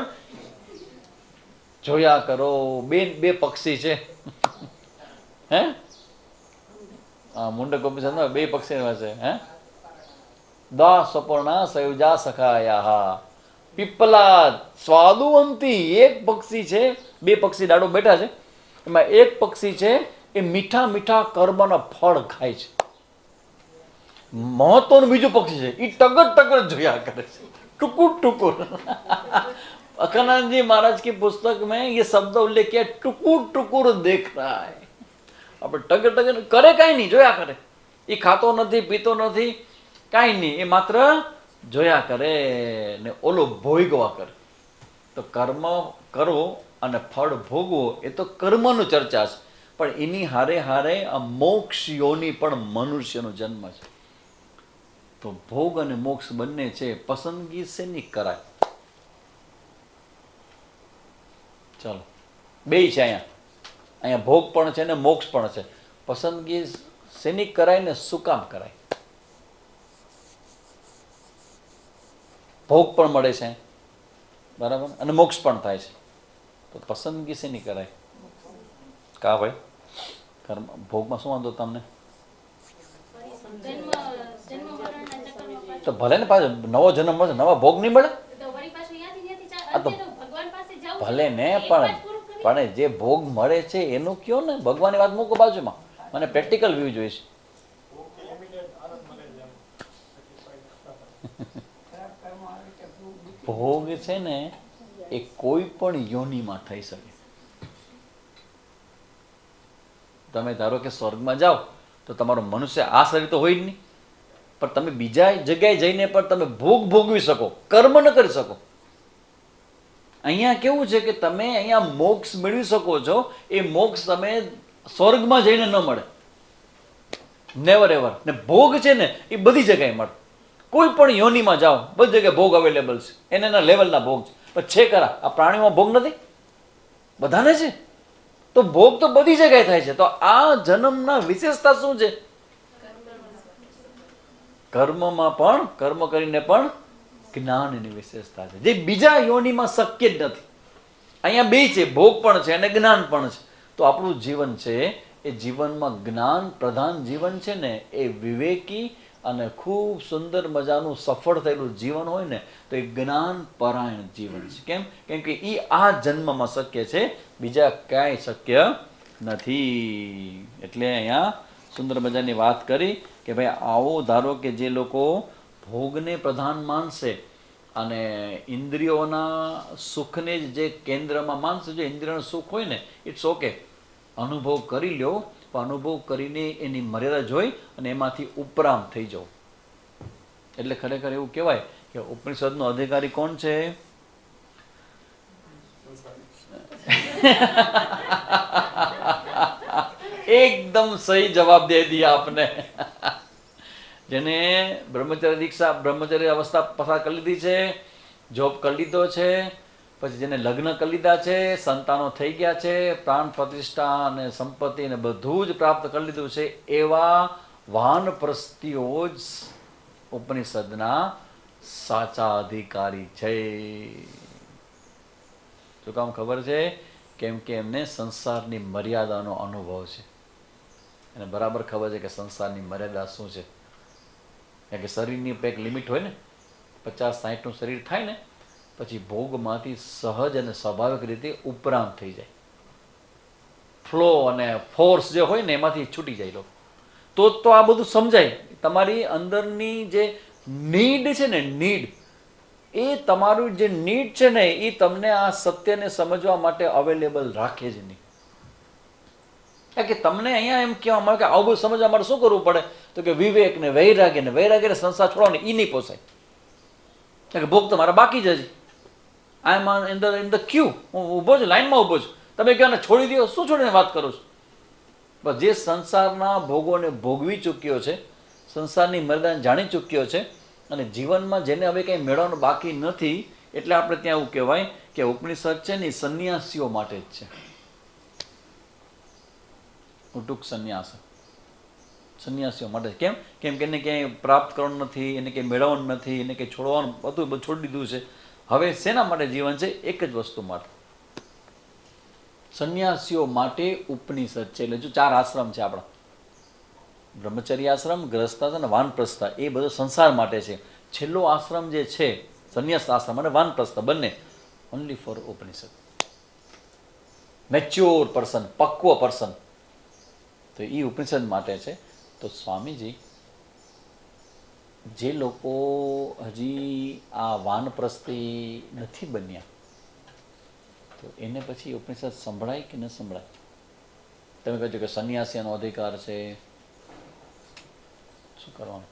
જોયા કરો. બે પક્ષી છે, હે હા મુંડક ઉપનિષદ બે પક્ષી છે. હે દા સપર્ણા સયુજા સખાયા પીપલા સ્વાદુવંતી એક પક્ષી છે, બે પક્ષી દાડો બેઠા છે, એમાં એક પક્ષી છે એ મીઠા મીઠા કર્મના ફળ ખાય છે. મહત્વનું બીજું પક્ષી છે એ ટગર ટગર જોયા કરે છે, ટુકુર ટુકુર. અખંડાનંદજી महाराज की पुस्तक में ये शब्द उल्लेख किया, टुकुर टुकुर देख रहा है. આપણે ટગર ટગર કરે કાંઈ નહીં, જોયા કરે. એ ખાતો નથી, પીતો નથી, કાંઈ નહીં, એ માત્ર જોયા કરે ને ઓલો ભોગવા કરે. તો કર્મ કરો અને ફળ ભોગવો એ તો કર્મનું ચર્ચા છે, પણ એની હારે હારે આ મોક્ષ યોની પણ મનુષ્યનો જન્મ છે. તો ભોગ અને મોક્ષ બંને છે, પસંદગી શેની કરાય? ચાલો બે છે અહીંયા ભોગ પણ છે ને મોક્ષ પણ છે. પસંદગી શેની કરાય ને શું કામ કરાય? ભોગ પણ મળે છે બરાબર, અને મોક્ષ પણ થાય છે, તો પસંદગી શેની કરાય? કા ભાઈ કર્મ ભોગમાં શું વાંધો તમને? તો ભલે ને પાછો નવો જન્મ મળે, નવા ભોગ નહીં મળે? આ તો ભલે ને, પણ જે ભોગ મળે છે એનું કયો ને, ભગવાનની વાત મૂકો બાજુમાં, મને પ્રેક્ટિકલ વ્યૂ જોઈશે. ભોગ છે ને એ કોઈ પણ યોનિમાં થઈ શકે. તમે ધારો કે સ્વર્ગમાં જાઓ તો તમારો મનુષ્ય આ શરીર તો હોય જ નહીં, પણ તમે બીજા જગ્યાએ જઈને પણ તમે ભોગ ભોગવી શકો, કર્મ ન કરી શકો. અહીંયા કેવું છે કે તમે અહીંયા મોક્ષ મેળવી શકો છો, એ મોક્ષ તમે સ્વર્ગમાં જઈને ન મળે, નેવર એવર. ને ભોગ છે ને એ બધી જગ્યાએ મળે, કોઈ પણ યોનિમાં જાઓ બધી જગ્યાએ ભોગ અવેલેબલ છે, એના લેવલના ભોગ છે. પણ છે ખરા આ પ્રાણીઓમાં ભોગ નથી? બધાને છે. તો ભોગ તો બધી જગ્યાએ થાય છે. તો આ જન્મના વિશેષતા શું છે? કર્મમાં પણ, કર્મ કરીને પણ જ્ઞાનની વિશેષતા છે, જે બીજા યોનિમાં શક્ય જ નથી. અહીંયા બે છે, ભોગ પણ છે અને જ્ઞાન પણ છે. તો આપણું જીવન છે એ જીવનમાં જ્ઞાન પ્રધાન જીવન છે ને, એ વિવેકી અને ખૂબ સુંદર મજાનું સફળ થયેલું જીવન હોય ને, તો એ જ્ઞાન પરાયણ જીવન છે. કેમ? કેમ કે એ આ જન્મમાં શક્ય છે, બીજા કાંઈ શક્ય નથી. એટલે અહીંયા સુંદર મજાની વાત કરી કે ભાઈ આવો ધારો કે જે લોકો ભોગને પ્રધાન માનશે અને ઇન્દ્રિયોના સુખને જ જે કેન્દ્રમાં માનશે, જો ઇન્દ્રિયોનું સુખ હોય ને ઇટ્સ ઓકે, અનુભવ કરી લ્યો, પણ અનુભવ કરીને એની મર્યાદા જોઈ અને એમાંથી ઉપરામ થઈ જાઓ. એટલે ખરેખર એવું કહેવાય કે ઉપનિષદનો અધિકારી કોણ છે? એકદમ સહી જવાબ દે દિયા આપને. જેને બ્રહ્મચર્ય દીક્ષા, બ્રહ્મચર્ય અવસ્થા પસાર કરી લીધી છે, જોબ કરી લીધો છે, પછી જેને લગ્ન કરી લીધા છે, સંતાનો થઈ ગયા છે, પ્રાણ પ્રતિષ્ઠા અને સંપત્તિ ને બધું જ પ્રાપ્ત કરી લીધું છે, એવા વાનપ્રસ્થીઓ જ ઉપનિષદના સાચા અધિકારી છે. શું કામ ખબર છે? કેમ કે એમને સંસારની મર્યાદાનો અનુભવ છે, એને બરાબર ખબર છે કે સંસારની મર્યાદા શું છે. કારણ કે શરીરની એક લિમિટ હોય ને, 50-60નું શરીર થાય ને પછી ભોગમાંથી સહજ અને સ્વાભાવિક રીતે ઉપરામ થઈ જાય, ફ્લો અને ફોર્સ જે હોય ને એમાંથી છૂટી જાય લોકો. તો આ બધું સમજાય. તમારી અંદરની જે નીડ છે ને, નીડ, એ તમારું જે નીડ છે ને એ તમને આ સત્યને સમજવા માટે અવેલેબલ રાખે જ નહીં. કારણ કે તમને અહીંયા એમ કહેવા મળે કે આવું બધું સમજવા માટે શું કરવું પડે? તો કે વિવેક ને વૈરાગ્ય ને, વૈરાગ્ય સંસાર છોડવાની એ નહીં પોસાય. કારણ કે ભોગ તો મારા બાકી જ હજી. આઈ એમ ઇન ધ ક્યુ, હું ઊભો છું, લાઈનમાં ઊભો છું. તમે કહો ને છોડી દો, શું છોડીને વાત કરો છો? બસ જે સંસારના ભોગોને ભોગવી ચૂક્યો છે, સંસારની મર્યાદાને જાણી ચૂક્યો છે, અને જીવનમાં જેને હવે કંઈ મેળવવાનું બાકી નથી, એટલે આપણે ત્યાં એવું કહેવાય કે ઉપનિષદ છે ને એ સંન્યાસીઓ માટે જ છે. ટૂંક સંન્યાસ સંન્યાસીઓ માટે. કેમ? કેમ કે એને ક્યાંય પ્રાપ્ત કરવાનું નથી, એને કંઈ મેળવવાનું નથી, એને કંઈ છોડવાનું, બધું છોડી દીધું છે. હવે શેના માટે જીવન છે? એક જ વસ્તુ માટે, સંન્યાસીઓ માટે ઉપનિષદ છે. એટલે જો 4 આશ્રમ છે આપણા, બ્રહ્મચર્ય આશ્રમ, ગ્રહસ્થ અને વાનપ્રસ્થ, એ બધો સંસાર માટે છે. છેલ્લો આશ્રમ જે છે સંન્યાસ આશ્રમ અને વાનપ્રસ્થ બંને only for Upanishad. Mature person, પક્વ person, તો એ ઉપનિષદ માટે છે. તો સ્વામીજી જે લોકો હજી આ વાનપ્રસ્થી નથી બન્યા, તો એને પછી ઉપનિષદ સંભળાય કે ન સંભળાય? તમે કહો છો કે સંન્યાસીનો અધિકાર છે, શું કરવાનું?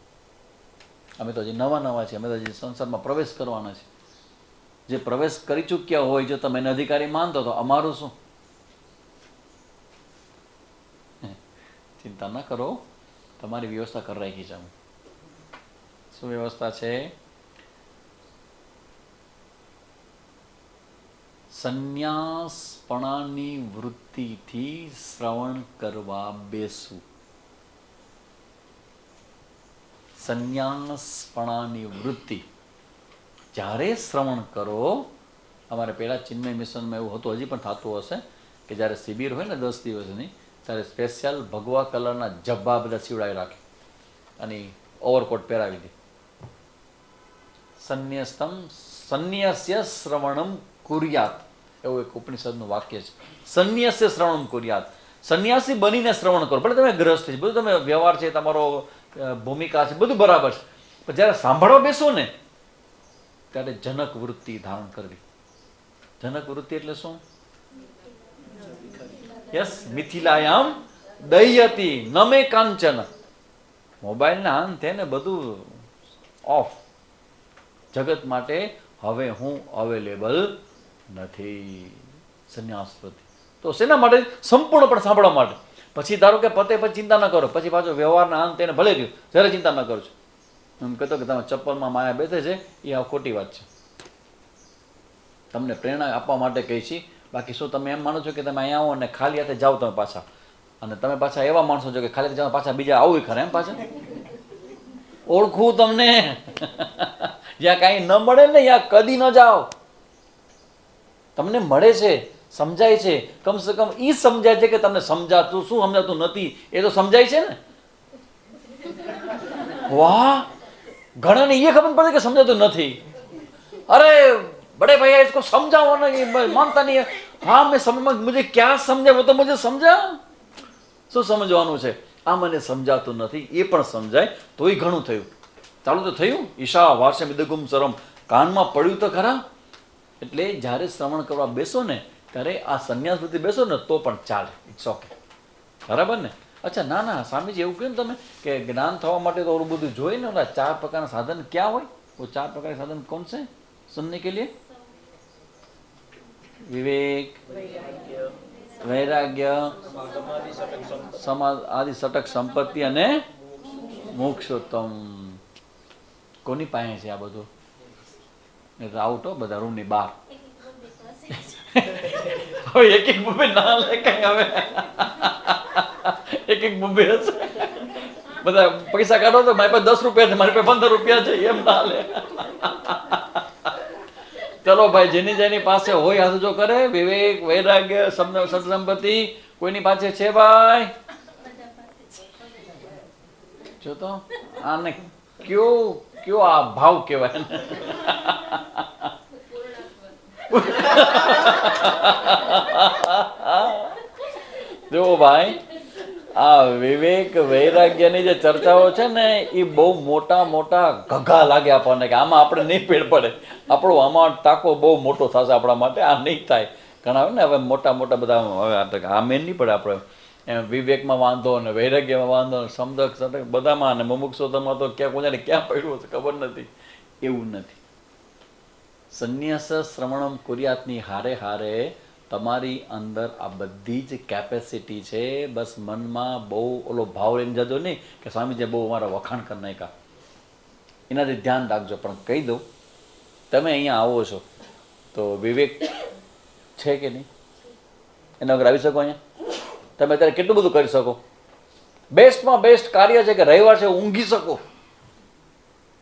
અમે તો હજી નવા છીએ, અમે તો હજી સંસારમાં પ્રવેશ કરવાના છે. જે પ્રવેશ કરી ચૂક્યા હોય, જો તમે એને અધિકારી માનતો તો અમારું શું? ચિંતા ન કરો, તમારી વ્યવસ્થા કરી રાખી છે. શું વ્યવસ્થા છે? સંન્યાસપણાની વૃત્તિથી શ્રવણ કરવા બેસવું. સંન્યાસપણાની વૃત્તિ જ્યારે શ્રવણ કરો, અમારે પહેલાં ચિન્મય મિશનમાં એવું હતું, હજી પણ થતું હશે, કે જ્યારે શિબિર હોય ને 10 દિવસની, ત્યારે સ્પેશિયલ ભગવા કલરના જબ્બા બધા સીવડાવી રાખે અને ઓવરકોટ પહેરાવી દે. સંન્યાસ્ય શ્રવણમ કુર્યાત એવું એક ઉપનિષદનું વાક્ય છે. સંન્યાસ્ય શ્રવણમ કુર્યાત, સંન્યાસી બનીને શ્રવણ કરો. ભલે તમે ગ્રસ્ત છે, બધું તમે વ્યવહાર છે, તમારો ભૂમિકા છે, બધું બરાબર છે, પણ જ્યારે સાંભળવા બેસો ને ત્યારે જનક વૃત્તિ ધારણ કરવી. જનક વૃત્તિ એટલે શું? યસ, મિથિલાયામ દય્યતી નમે કાંચન. મોબાઈલના અંતે ને બધું ઓફ. જગત માટે હવે હું અવેલેબલ નથી. સંન્યાસ પ્રતિ તો શેના માટે? સંપૂર્ણપણે સાંભળવા માટે. પછી ધારો કે પતે પછી ચિંતા ન કરો, પછી પાછો વ્યવહારના અંત એને ભલે રહ્યું, જ્યારે ચિંતા ન કરજો. એમ કહેતો કે તમે ચપ્પલમાં માયા બેસે છે, એ આ ખોટી વાત છે. તમને પ્રેરણા આપવા માટે કહી છીએ. બાકી શું તમે એમ માનો છો કે તમે અહીંયા આવો અને ખાલી હાથે જાઓ તમે પાછા, અને તમે પાછા એવા માણસો છો કે ખાલી હાથે જાઓ પાછા બીજા આવું ખરા? એમ પાછા ઓળખું તમને. જ્યાં કાંઈ ન મળે ને ત્યાં કદી ન જાઓ. તમને મળે છે, સમજાય છે, કમસે કમ એ સમજાય છે કે તમને સમજાતું શું સમજાતું નથી એ તો સમજાય છે ને. વાહ, ઘણાને એ ખબર પડે કે સમજાતું નથી. अरे बड़े भैया इसको समझाओ ना, ये मानता नहीं है. हाँ मैं समझ, मुझे क्या समझा वो तो मुझे समझा. શું સમજવાનું છે? આ મને સમજાતું નથી, એ પણ સમજાય તોય ઘણું થયું. ચાલુ તો થયું. ઈશા વાર્ષે વિદગુમ સરમ, કાનમાં પડ્યું તો ખરા. એટલે જ્યારે શ્રવણ કરવા બેસો ને ત્યારે આ સંન્યાસ વૃત્તિ બેસો ને તો પણ ચાલે. ઇટ્સ ઓકે, બરાબર ને? અચ્છા, ના ના સ્વામીજી એવું કહ્યું ને તમે કે જ્ઞાન થવા માટે તો ઓલું બધું જોઈએ ને, ઓલા 4 પ્રકારના સાધન ક્યાં હોય? वो 4 प्रकार के साधन कौन से सुनने के लिए? विवेक, वैराग्य, समाधि, सटक संपत्ति અને મોક્ષોત્તમ. કોની પાસે છે આ બધું? આઉટ હો, બધા રૂમની બહાર. હવે એક બુબે ના લે કઈ, હવે એક બુબે હશે. બધા પૈસા કાઢો તો મારી પાસે 10 રૂપિયા છે, મારી પાસે 15 રૂપિયા છે, એમ ના લે. ચલો ભાઈ, જેની પાસે હોય હાથ જો કરે. વિવેક, વૈરાગ્ય, સત્સંપત્તિ કોઈની પાસે છે ભાઈ? જો તો આને કયો આ ભાવ કહેવાય ને. જો ભાઈ, આ વિવેક વૈરાગ્યની જે ચર્ચાઓ છે ને એ બહુ મોટા મોટા ઘઘા લાગે આપણને કે આમાં આપણે નહીં પેડ પડે, આપણો આમાં ટાંકો બહુ મોટો થશે આપણા માટે, આ નહીં થાય. ઘણા ને હવે મોટા મોટા બધા હવે આ મેન નહીં પડે. આપણે એમ વિવેકમાં વાંધો ને વૈરાગ્યમાં વાંધો ને સમદક સટક બધામાં, અને મુમુક્ષોમાં તો ક્યાં કોઈને ક્યાં પડ્યું હશે ખબર નથી. એવું નથી. સંન્યાસ શ્રવણમ કુર્યાતની હારે હારે તમારી અંદર આ બધી જ કેપેસિટી છે. બસ મનમાં બહુ ઓલો ભાવ લઈને જજો નહીં કે સ્વામીજી બહુ અમારા વખાણ કરી નાખ્યા. એનાથી ધ્યાન રાખજો. પણ કહી દઉં, તમે અહીંયા આવો છો તો વિવેક છે કે નહીં? એના વગર આવી શકો અહીંયા? તમે અત્યારે કેટલું બધું કરી શકો. બેસ્ટમાં બેસ્ટ કાર્ય છે કે રવિવાર છે ઊંઘી શકો.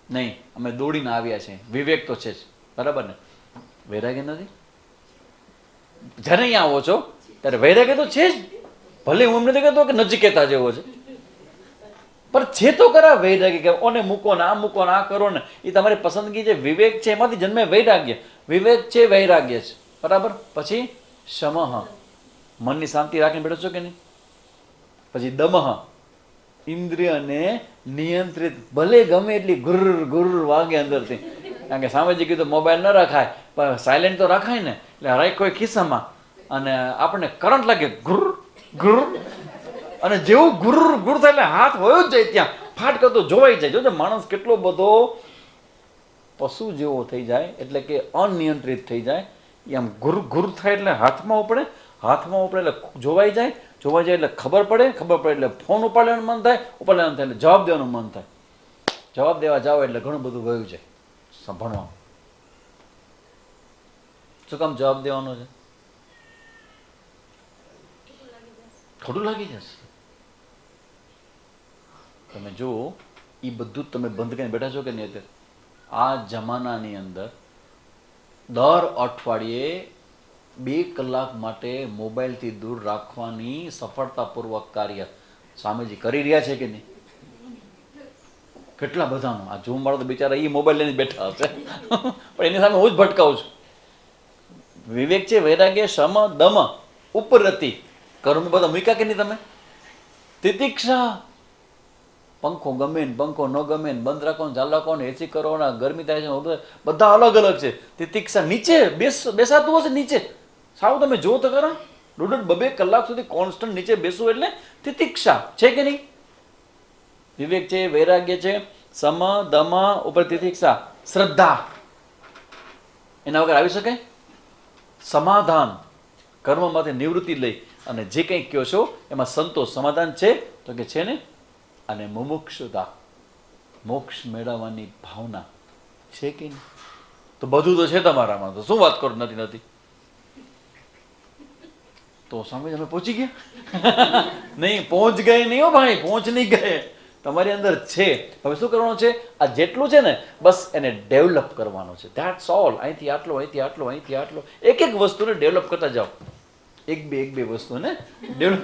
નહીં, અમે દોડીને આવ્યા છીએ. વિવેક તો છે જ, બરાબર ને? વૈરાગ્ય નથી. જ્યારે અહીંયા આવો છો ત્યારે વૈરાગ્ય તો છે જ, ભલે હું એમ નથી કહેતો કે નચિકેતા જેવો છે, પણ છે તો ખરા વૈરાગ્ય, કે ઓને મૂકો ને આ કરો ને, એ તમારી પસંદગી જે વિવેક છે એમાંથી જન્મે વૈરાગ્ય. વિવેક છે, વૈરાગ્ય છે, બરાબર. પછી શમઃ, મનની શાંતિ રાખીને બેઠો છો કે નહીં. પછી દમઃ, ઇન્દ્રિયને નિયંત્રિત, ભલે ગમે એટલી ગુર ગુર વાગે અંદરથી, કારણ કે સામેથી કીધું મોબાઈલ ન રખાય, પણ સાયલેન્ટ તો રખાય ને, એટલે રાખ્યો ખિસ્સામાં અને આપણને કરંટ લાગે ગુર ગુર, અને જેવું ગુર ગુર થાય એટલે હાથ વયો જ જાય ત્યાં, ફાટ કરતો જોવાઈ જાય. જોજો માણસ કેટલો બધો પશુ જેવો થઈ જાય, એટલે કે અનિયંત્રિત થઈ જાય. એ આમ ગુર ગુર થાય એટલે હાથમાં ઉપડે એટલે જોવાઈ જાય એટલે ખબર પડે એટલે ફોન ઉપાડવાનું મન થાય, એટલે જવાબ દેવાનું મન થાય. જવાબ દેવા જાઓ એટલે ઘણું બધું વયું જાય સાંભળવાનું. શું કામ જવાબ દેવાનો છે? ખોટું લાગી જશે. તમે જુઓ, એ બધું તમે બંધ કરીને બેઠા છો કે નહીં? અત્યારે આ જમાનાની અંદર દર અઠવાડિયે 2 કલાક માટે મોબાઈલથી દૂર રાખવાની સફળતાપૂર્વક કાર્ય સ્વામીજી કરી રહ્યા છે કે નહીં? કેટલા બધાનું. આ ઝૂમ વાળો તો બિચારા એ મોબાઈલ લઈને બેઠા હશે, પણ એની સામે હું જ ભટકાવું છું. વિવેક છે, વૈરાગ્ય, શમ, દમ, ઉપરતી, કર્મ બધા મૂક્યા કે નહીં તમે? તિતિક્ષા, પંખો ગમે ને પંખો ન ગમે ને, બંધ રાખો ને ચાલુ રાખો ને, એસી કરો ને, ગરમી થાય છે, બધા અલગ અલગ છે. તિતિક્ષા, નીચે બેસાતું હશે નીચે, સાવ તમે જો તો ખરા, 1.5-2 કલાક સુધી કોન્સ્ટન્ટ નીચે બેસવું એટલે તિતિક્ષા છે કે નહીં? વિવેક છે, વૈરાગ્ય છે, સમ, દમ, ઉપર તિતિક્ષા, શ્રદ્ધા, એના વગર આવી શકે? સમાધાન, કર્મમાંથી નિવૃત્તિ લઈ અને જે કંઈ કહો છો એમાં સંતોષ, સમાધાન છે તો કે છે ને. અને મુમુક્ષુતા, મોક્ષ મેળવવાની ભાવના છે કે નહીં? તો બધું તો છે તમારામાં, તો શું વાત કરો નથી? તો સામે તમે પહોંચી ગયા? નહીં, પહોંચ ગયે નહીં હો ભાઈ, પહોંચ નહીં ગયે, તમારી અંદર છે. હવે શું કરવાનું છે? આ જેટલું છે ને બસ એને ડેવલપ કરવાનો છે. That's all. અહીંથી આટલો, અહીંથી આટલો, અહીંથી આટલો, એક વસ્તુને ડેવલપ કરતા જાઓ. એક બે વસ્તુને ડેવલપ,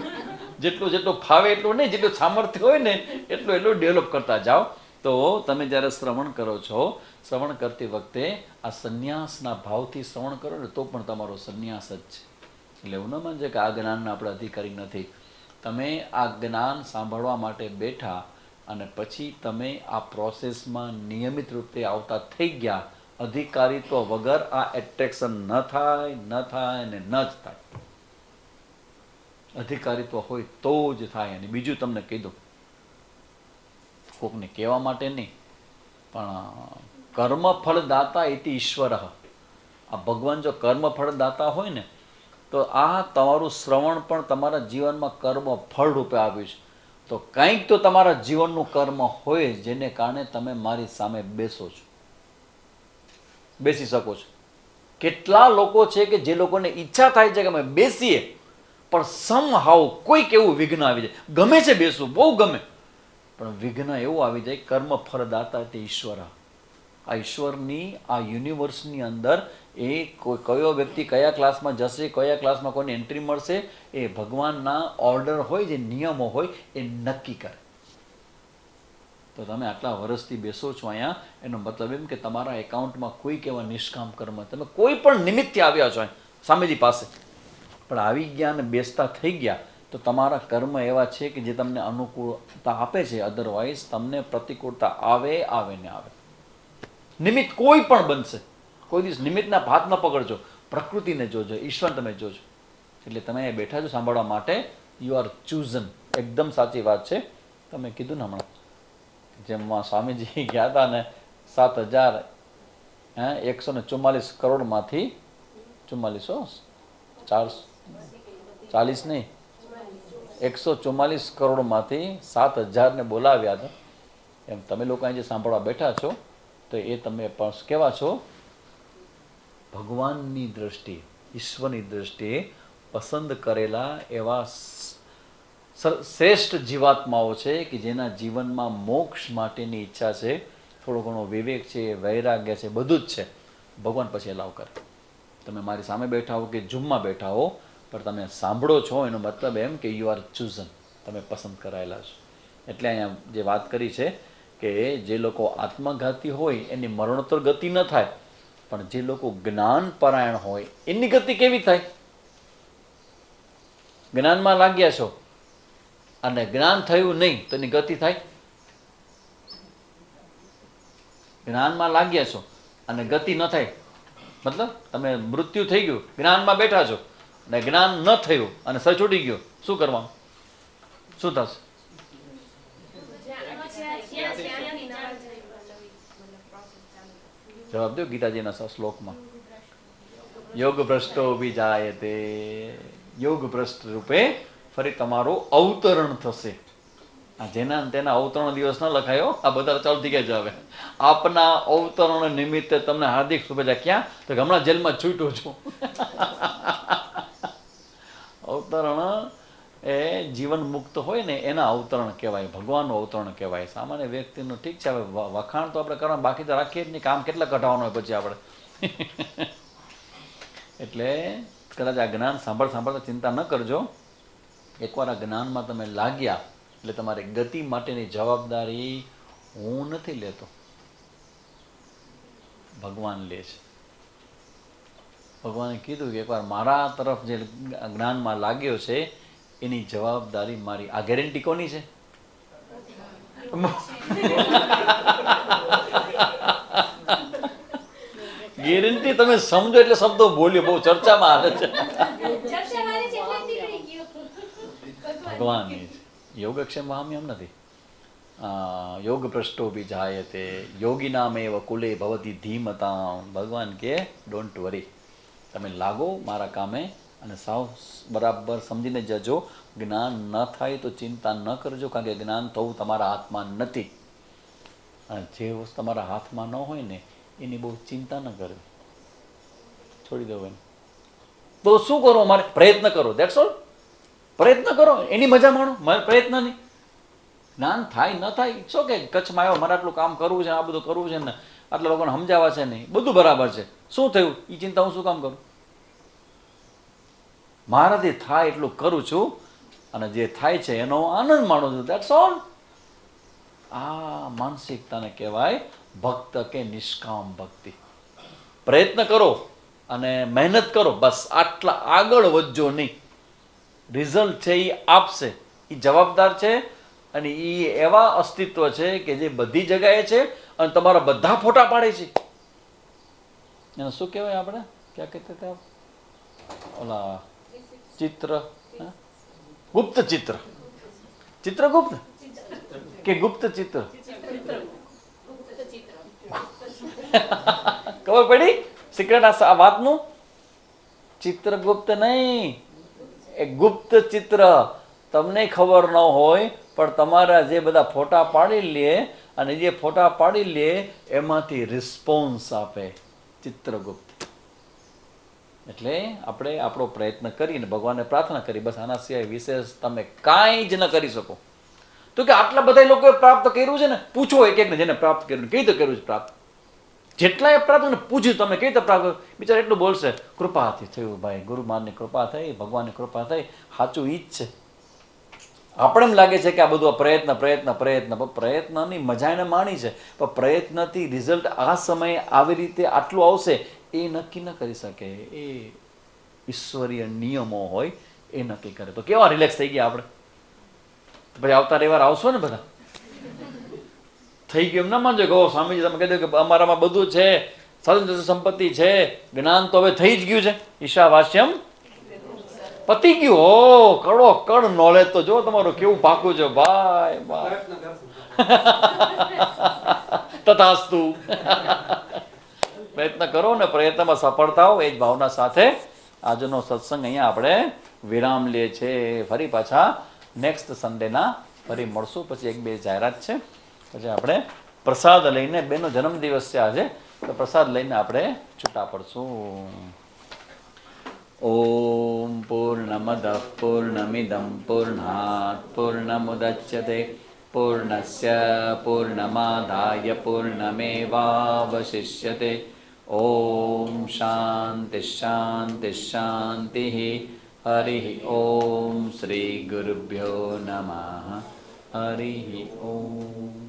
જેટલું ફાવે એટલું નહીં, જેટલું સામર્થ્ય હોય ને એટલું ડેવલપ કરતા જાઓ. તો તમે જ્યારે શ્રવણ કરો છો, શ્રવણ કરતી વખતે આ સંન્યાસના ભાવથી શ્રવણ કરો ને તો પણ તમારો સંન્યાસ જ છે. એટલે એવું ન માનજો કે આ જ્ઞાનના આપણે અધિકારી નથી. તમે આ જ્ઞાન સાંભળવા માટે બેઠા અને પછી તમે આ પ્રોસેસમાં નિયમિત રૂપે આવતા થઈ ગયા. અધિકારીત્વ વગર આ એટ્રેક્શન ન થાય ને ન જ થાય. અધિકારીત્વ હોય તો જ થાય. અને બીજું તમને કહી દઉં, કોકને કહેવા માટે નહીં, પણ કર્મફળદાતા ઇતિ ઈશ્વર. આ ભગવાન જો કર્મફળદાતા હોય ને તો આ તમારું શ્રવણ પણ તમારા જીવનમાં કર્મ ફળ રૂપે આવ્યું છે. તો કંઈક તો તમારા જીવનનું કર્મ હોય જેને કારણે તમે મારી સામે બેસો છો, બેસી શકો છો. કેટલા લોકો છે કે જે લોકોને ઈચ્છા થાય છે કે અમે બેસીએ, પણ સમહાવ કોઈક એવું વિઘ્ન આવી જાય. ગમે છે બેસવું, બહુ ગમે, પણ વિઘ્ન એવું આવી જાય. કર્મ ફળદાતા તે ઈશ્વર. આ ઈશ્વરની, આ યુનિવર્સની અંદર એ કયો વ્યક્તિ કયા ક્લાસમાં જશે, કયા ક્લાસમાં કોઈને એન્ટ્રી મળશે, એ ભગવાનના ઓર્ડર હોય, જે નિયમો હોય એ નક્કી કરે. તો તમે આટલા વર્ષથી બેસો છો અહીંયા, એનો મતલબ એમ કે તમારા એકાઉન્ટમાં કોઈક એવા નિષ્કામ કર્મ, તમે કોઈ પણ નિમિત્તે આવ્યા છો સ્વામીજી પાસે, પણ આવી ગયા અને બેસતા થઈ ગયા, તો તમારા કર્મ એવા છે કે જે તમને અનુકૂળતા આપે છે. અધરવાઇઝ તમને પ્રતિકૂળતા આવે ને આવે. નિમિત્ત કોઈ પણ બનશે, કોઈ દિવસ નિમિત્તના હાથ ન પકડજો. પ્રકૃતિને જોજો, ઈશ્વર તમે જોજો. એટલે તમે અહીંયા બેઠા છો સાંભળવા માટે, યુ આર ચૂઝન. એકદમ સાચી વાત છે. તમે કીધું ને હમણાં, જેમ સ્વામીજી ગયા હતા ને 7,144 કરોડમાંથી 144 કરોડમાંથી 7,000ને બોલાવ્યા હતા. એમ તમે લોકો અહીં જે સાંભળવા બેઠા છો તો એ તમે પણ કેવા છો? ભગવાનની દ્રષ્ટિએ, ઈશ્વરની દ્રષ્ટિએ પસંદ કરેલા એવા શ્રેષ્ઠ જીવાત્માઓ છે કે જેના જીવનમાં મોક્ષ માટેની ઈચ્છા છે, થોડો ઘણો વિવેક છે, વૈરાગ્ય છે, બધું જ છે. ભગવાન પછી અલાવ કરે. તમે મારી સામે બેઠા હો કે ઝૂમમાં બેઠા હો, પણ તમે સાંભળો છો એનો મતલબ એમ કે યુ આર ચૂઝન, તમે પસંદ કરાયેલા છો. એટલે અહીંયા જે વાત કરી છે કે જે લોકો આત્મઘાતી હોય એની મરણોત્તર ગતિ ન થાય, પણ જે લોકો જ્ઞાન પરાયણ હોય એની ગતિ કેવી થાય? જ્ઞાનમાં લાગ્યા છો અને જ્ઞાન થયું નહીં તો એની ગતિ થાય? જ્ઞાનમાં લાગ્યા છો અને ગતિ ન થાય, મતલબ તમે મૃત્યુ થઈ ગયું, જ્ઞાનમાં બેઠા છો અને જ્ઞાન ન થયું અને સર છૂટી ગયો, શું કરવાનું? શું થશે? જવાબ દો ગીતાજીના શ્લોકમાં. યોગ ભ્રષ્ટો વિજાયતે, યોગ ભ્રષ્ટ રૂપે ફરી તમારું અવતરણ થશે. આ જેના તેના અવતરણ દિવસ ન લખાયો, આ બધા ચાલુ થઈ ગયા છે. હવે આપના અવતરણ નિમિત્તે તમને હાર્દિક શુભેચ્છા. ક્યાં? તો હમણાં જેલમાં છૂટ્યો છું. અવતરણ એ જીવન મુક્ત હોય ને એના અવતરણ કહેવાય, ભગવાનનું અવતરણ કહેવાય. સામાન્ય વ્યક્તિનું ઠીક છે, હવે વખાણ તો આપણે કરવા બાકી તો રાખીએ જ નહીં, કામ કેટલા કઢાવવાનું હોય પછી આપણે. એટલે કદાચ આ જ્ઞાન સાંભળતા ચિંતા ન કરજો. એકવાર આ જ્ઞાનમાં તમે લાગ્યા એટલે તમારી ગતિ માટેની જવાબદારી હું નથી લેતો, ભગવાન લે છે. ભગવાને કીધું કે એકવાર મારા તરફ જે જ્ઞાનમાં લાગ્યો છે એની જવાબદારી મારી. આ ગેરંટી કોની છે? ગેરંટી તમે સમજો એટલે શબ્દો બોલ્યો, બહુ ચર્ચામાં આવે છે. ભગવાનની છે. યોગક્ષેમ વાહમ્યમ નથી. યોગ ભ્રષ્ટો વિજાયતે યોગિનામેવ કુલે ભવતી ધીમતામ. ભગવાન કે ડોન્ટ વરી, તમે લાગો મારા કામે અને સાવ બરાબર સમજીને જજો. જ્ઞાન ન થાય તો ચિંતા ન કરજો, કારણ કે જ્ઞાન થવું તમારા હાથમાં નથી. અને જે વસ્તુ તમારા હાથમાં ન હોય ને એની બહુ ચિંતા ન કરવી, છોડી દો. તો શું કરો? મારે પ્રયત્ન કરો, દેટ્સ ઓલ. પ્રયત્ન કરો, એની મજા માણો, મારે પ્રયત્ન નહીં. જ્ઞાન થાય ન થાય, શું કે કચ્છમાં આવ્યો, મારે આટલું કામ કરવું છે, આ બધું કરવું છે ને આટલા લોકોને સમજાવવા છે નહીં, બધું બરાબર છે, શું થયું એ ચિંતા હું શું કામ કરું? મારાથી થાય એટલું કરું છું અને જે થાય છે એનો આનંદ માણું છું, દેટ્સ ઓલ. આ માનસિકતાને કહેવાય ભક્ત કે નિષ્કામ ભક્તિ. પ્રયત્ન કરો અને મહેનત કરો, બસ આટલા, આગળ વધજો નહીં. રિઝલ્ટ છે એ આપશે, એ જવાબદાર છે. અને એ એવા અસ્તિત્વ છે કે જે બધી જગ્યાએ છે અને તમારા બધા ફોટા પાડે છે. એને શું કહેવાય? આપણે ક્યાં કહેતા હતા? ઓલા ચિત્ર, ગુપ્ત ચિત્ર. ચિત્રગુપ્ત કે ગુપ્ત ચિત્ર? ખબર પડી સિક્રેટ આ વાતનું? ચિત્રગુપ્ત નહીં, એ ગુપ્ત ચિત્ર. તમને ખબર ન હોય પણ તમારા જે બધા ફોટા પાડી લે અને જે ફોટા પાડી લે એમાંથી રિસ્પોન્સ આપે, ચિત્રગુપ્ત. એટલે આપણે આપણો પ્રયત્ન કરીને ભગવાનને પ્રાર્થના કરી, બસ આના સિવાય વિશેષ તમે કાંઈ જ ન કરી શકો. તો કે આટલા બધા લોકોએ પ્રાપ્ત કર્યું છે ને, પૂછો એક એકને જેને પ્રાપ્ત કર્યું, કઈ રીતે કર્યું છે પ્રાપ્ત? જેટલાએ પ્રાપ્ત ને પૂછ્યું તમે કઈ રીતે પ્રાપ્ત, બિચારા એટલું બોલશે કૃપાથી થયું ભાઈ, ગુરુમાનની કૃપા થઈ, ભગવાનની કૃપા થઈ. સાચું ઈ જ છે. આપણે એમ લાગે છે કે આ બધું પ્રયત્ન પ્રયત્ન પ્રયત્ન, પણ પ્રયત્નની મજા એને માણી છે, પણ પ્રયત્નથી રિઝલ્ટ આ સમયે આવી રીતે આટલું આવશે એ નક્કી ન કરી શકે. એ ઈશ્વરીય નિયમો હોય એ નક્કી કરે. તો કેવા રિલેક્સ થઈ ગયા આપણે? પછી આવતા રવિવાર આવશો ને બધા? થઈ ગયું એમ ના માનજો કે ઓ સ્વામીજી તમે કહી દો કે અમારામાં બધું છે, સ્વતંત્ર સંપત્તિ છે, જ્ઞાન તો હવે થઈ જ ગયું છે, ઈશાવાસ્યમ પતી ગયું. હો કડો કડ નોલેજ તો જો તમારું કેવું પાકું છે ભાઈ. તથાસ્તુ. પ્રયત્ન કરો ને પ્રયત્નમાં સફળ થાઓ, એ જ ભાવના સાથે આજનો સત્સંગ અહીંયા આપણે વિરામ લે છે. ફરી પાછા નેક્સ્ટ સન્ડેના ફરી મળશું. પછી એક બે જાહેરાત છે, પછી આપણે પ્રસાદ લઈને, બેનો જન્મદિવસ છે આજે, તો પ્રસાદ લઈને આપણે છૂટા પડશું. ઓમ પૂર્ણમદ પૂર્ણમિદમ પૂર્ણાત પૂર્ણમુદચ્યતે પૂર્ણસ્ય પૂર્ણમાદાય પૂર્ણમેવાવશિષ્યતે. ઓમ શાંતિ શાંતિ શાંતિ. હરિ ઓમ શ્રી ગુરુભ્યો નમઃ હરિ ઓમ